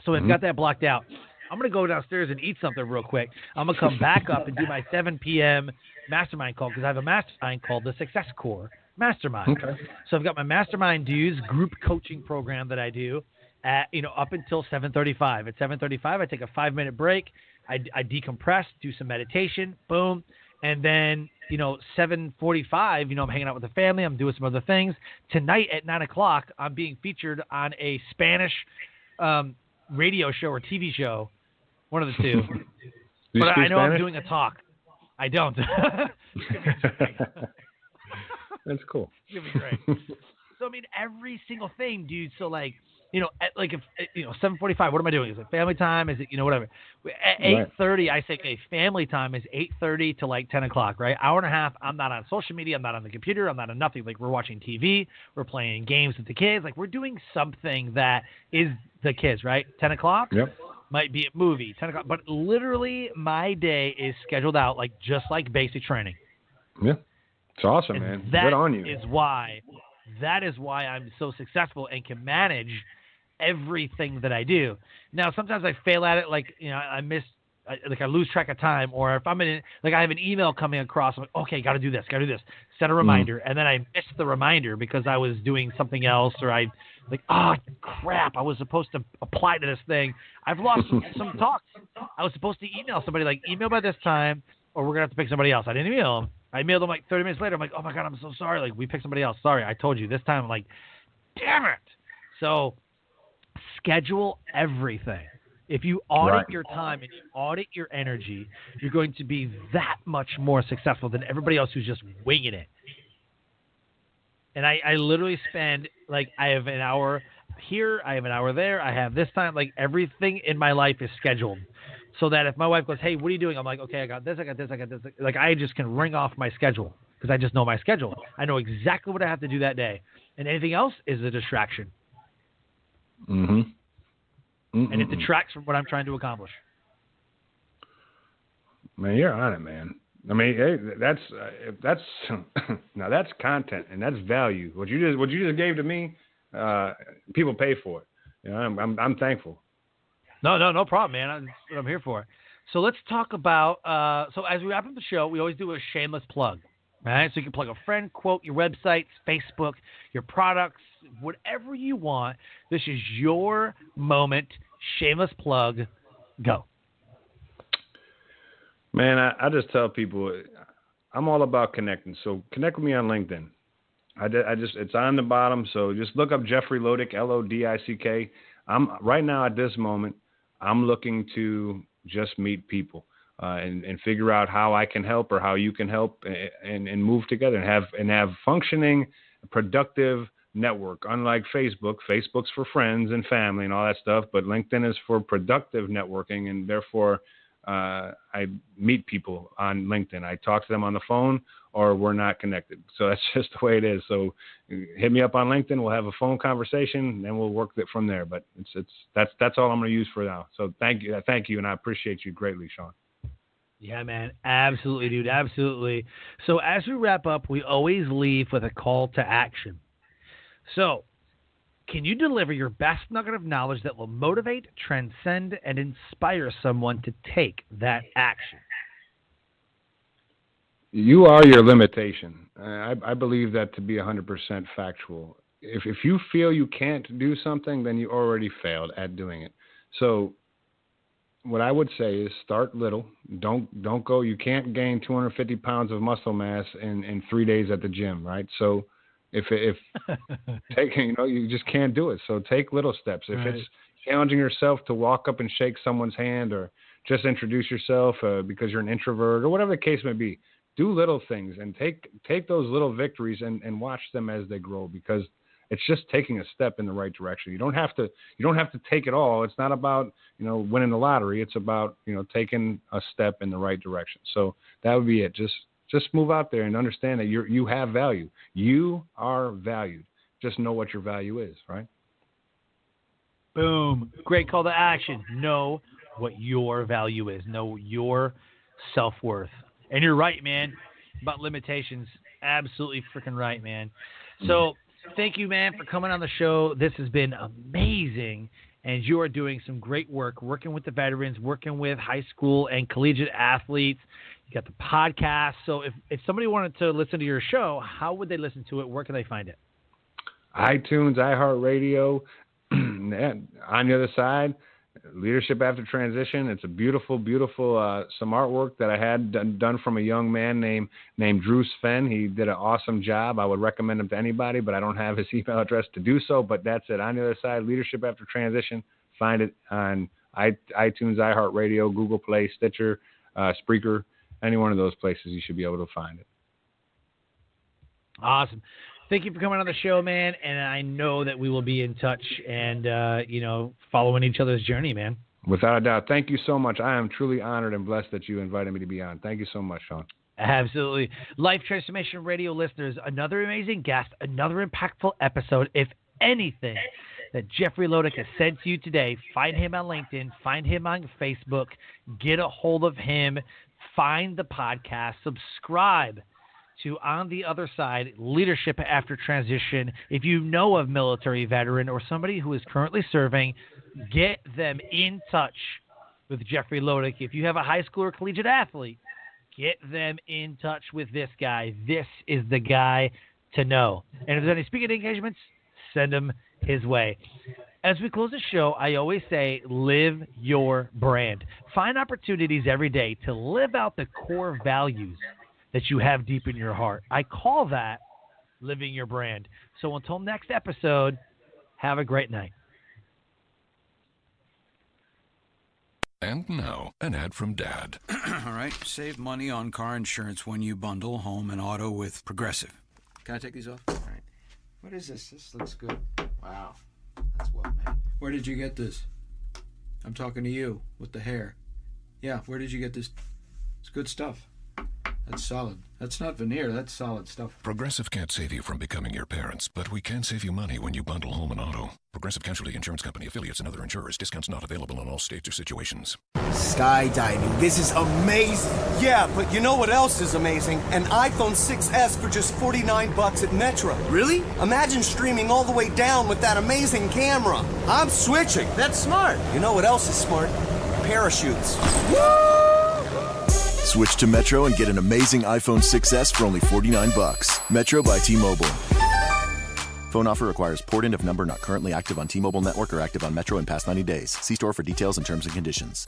So I've got that blocked out. I'm going to go downstairs and eat something real quick. I'm going to come back up and do my 7 p.m. mastermind call because I have a mastermind called the Success Core Mastermind. Okay. So I've got my mastermind dues group coaching program that I do at, up until 7:35. At 7:35, I take a 5-minute break. I decompress, do some meditation, boom. And then, 7:45, I'm hanging out with the family. I'm doing some other things. Tonight at 9 o'clock, I'm being featured on a Spanish radio show or TV show, one of the two. But I know Spanish? I'm doing a talk. I don't. That's cool. It's going to be great. So, I mean, every single thing, dude. So, like, if 7:45, what am I doing? Is it family time? Is it, whatever? At 8:30, I say, okay, family time is 8:30 to like 10 o'clock, right? Hour and a half, I'm not on social media. I'm not on the computer. I'm not on nothing. Like, we're watching TV. We're playing games with the kids. Like, we're doing something that is the kids, right? 10 o'clock might be a movie. 10 o'clock. But literally, my day is scheduled out like just like basic training. Yeah. It's awesome, man. Good on you. That is why I'm so successful and can manage everything that I do. Now, sometimes I fail at it, like, I lose track of time, or if I'm I have an email coming across, I'm like, okay, got to do this, set a reminder, and then I miss the reminder because I was doing something else, or crap, I was supposed to apply to this thing. I've lost some talks. I was supposed to email somebody, like, email by this time, or we're going to have to pick somebody else. I didn't email them. I mailed them like 30 minutes later. I'm like, oh my God, I'm so sorry. Like, we picked somebody else. Sorry, I told you this time. I'm like, damn it. So schedule everything. If you audit your time and you audit your energy, you're going to be that much more successful than everybody else who's just winging it. And I literally spend, like, I have an hour here, I have an hour there, I have this time. Like, everything in my life is scheduled. So that if my wife goes, hey, what are you doing? I'm like, okay, I got this. Like, I just can ring off my schedule because I just know my schedule. I know exactly what I have to do that day. And anything else is a distraction. Mm-hmm. Mm-mm-mm. And it detracts from what I'm trying to accomplish. Man, you're on it, man. I mean, hey, that's now that's content and that's value. What you just gave to me, people pay for it. I'm thankful. No problem, man. That's what I'm here for. So let's talk about, so as we wrap up the show, we always do a shameless plug, right? So you can plug a friend, quote, your websites, Facebook, your products, whatever you want. This is your moment. Shameless plug. Go. Man, I just tell people I'm all about connecting. So connect with me on LinkedIn. It's on the bottom. So just look up Jeffrey Lodick, Lodick. Right now at this moment, I'm looking to just meet people and figure out how I can help or how you can help and move together and have functioning, productive network. Unlike Facebook, Facebook's for friends and family and all that stuff, but LinkedIn is for productive networking, and therefore I meet people on LinkedIn. I talk to them on the phone, or we're not connected. So that's just the way it is. So hit me up on LinkedIn. We'll have a phone conversation, and we'll work it from there. But that's all I'm going to use for now. So thank you, and I appreciate you greatly, Sean. Yeah, man. Absolutely, dude. Absolutely. So as we wrap up, we always leave with a call to action. So, can you deliver your best nugget of knowledge that will motivate, transcend, and inspire someone to take that action? You are your limitation. I believe that to be 100% factual. If you feel you can't do something, then you already failed at doing it. So what I would say is start little. Don't go. You can't gain 250 pounds of muscle mass in 3 days at the gym, right? So if taking, you just can't do it. So take little steps. If it's challenging yourself to walk up and shake someone's hand, or just introduce yourself because you're an introvert, or whatever the case may be, do little things and take those little victories and watch them as they grow, because it's just taking a step in the right direction. You don't have to take it all. It's not about, winning the lottery. It's about, taking a step in the right direction. So that would be it. Just move out there and understand that you have value. You are valued. Just know what your value is, right? Boom. Great call to action. Know what your value is. Know your self-worth. And you're right, man, about limitations. Absolutely freaking right, man. So thank you, man, for coming on the show. This has been amazing. And you are doing some great work, working with the veterans, working with high school and collegiate athletes. You got the podcast. So if somebody wanted to listen to your show, how would they listen to it? Where can they find it? iTunes, iHeartRadio. On the other side, Leadership After Transition. It's a beautiful, beautiful some artwork that I had done from a young man named Drew Sven. He did an awesome job. I would recommend him to anybody, but I don't have his email address to do so. But that's it. On the other side, Leadership After Transition. Find it on iTunes, iHeartRadio, Google Play, Stitcher, Spreaker. Any one of those places, you should be able to find it. Awesome. Thank you for coming on the show, man. And I know that we will be in touch and, following each other's journey, man. Without a doubt. Thank you so much. I am truly honored and blessed that you invited me to be on. Thank you so much, Sean. Absolutely. Life Transformation Radio listeners, another amazing guest, another impactful episode. If anything that Jeffrey Lodick has said to you today, find him on LinkedIn, find him on Facebook, get a hold of him, find the podcast, subscribe to On the Other Side, Leadership After Transition. If you know of military veteran or somebody who is currently serving, get them in touch with Jeffrey Lodick. If you have a high school or collegiate athlete, get them in touch with this guy. This is the guy to know. And if there's any speaking engagements, send them his way. As we close the show, I always say, live your brand. Find opportunities every day to live out the core values that you have deep in your heart. I call that living your brand. So until next episode, have a great night. And now, an ad from Dad. All right, save money on car insurance when you bundle home and auto with Progressive. Can I take these off? All right. What is this? This looks good. Wow. That's well made. Where did you get this? I'm talking to you with the hair. Yeah, where did you get this? It's good stuff. That's solid. That's not veneer. That's solid stuff. Progressive can't save you from becoming your parents, but we can save you money when you bundle home and auto. Progressive Casualty Insurance Company, affiliates, and other insurers. Discounts not available in all states or situations. Skydiving. This is amazing. Yeah, but you know what else is amazing? An iPhone 6S for just $49 at Metro. Really? Imagine streaming all the way down with that amazing camera. I'm switching. That's smart. You know what else is smart? Parachutes. Woo! Switch to Metro and get an amazing iPhone 6S for only $49. Metro by T-Mobile. Phone offer requires port-in of number not currently active on T-Mobile network or active on Metro in past 90 days. See store for details and terms and conditions.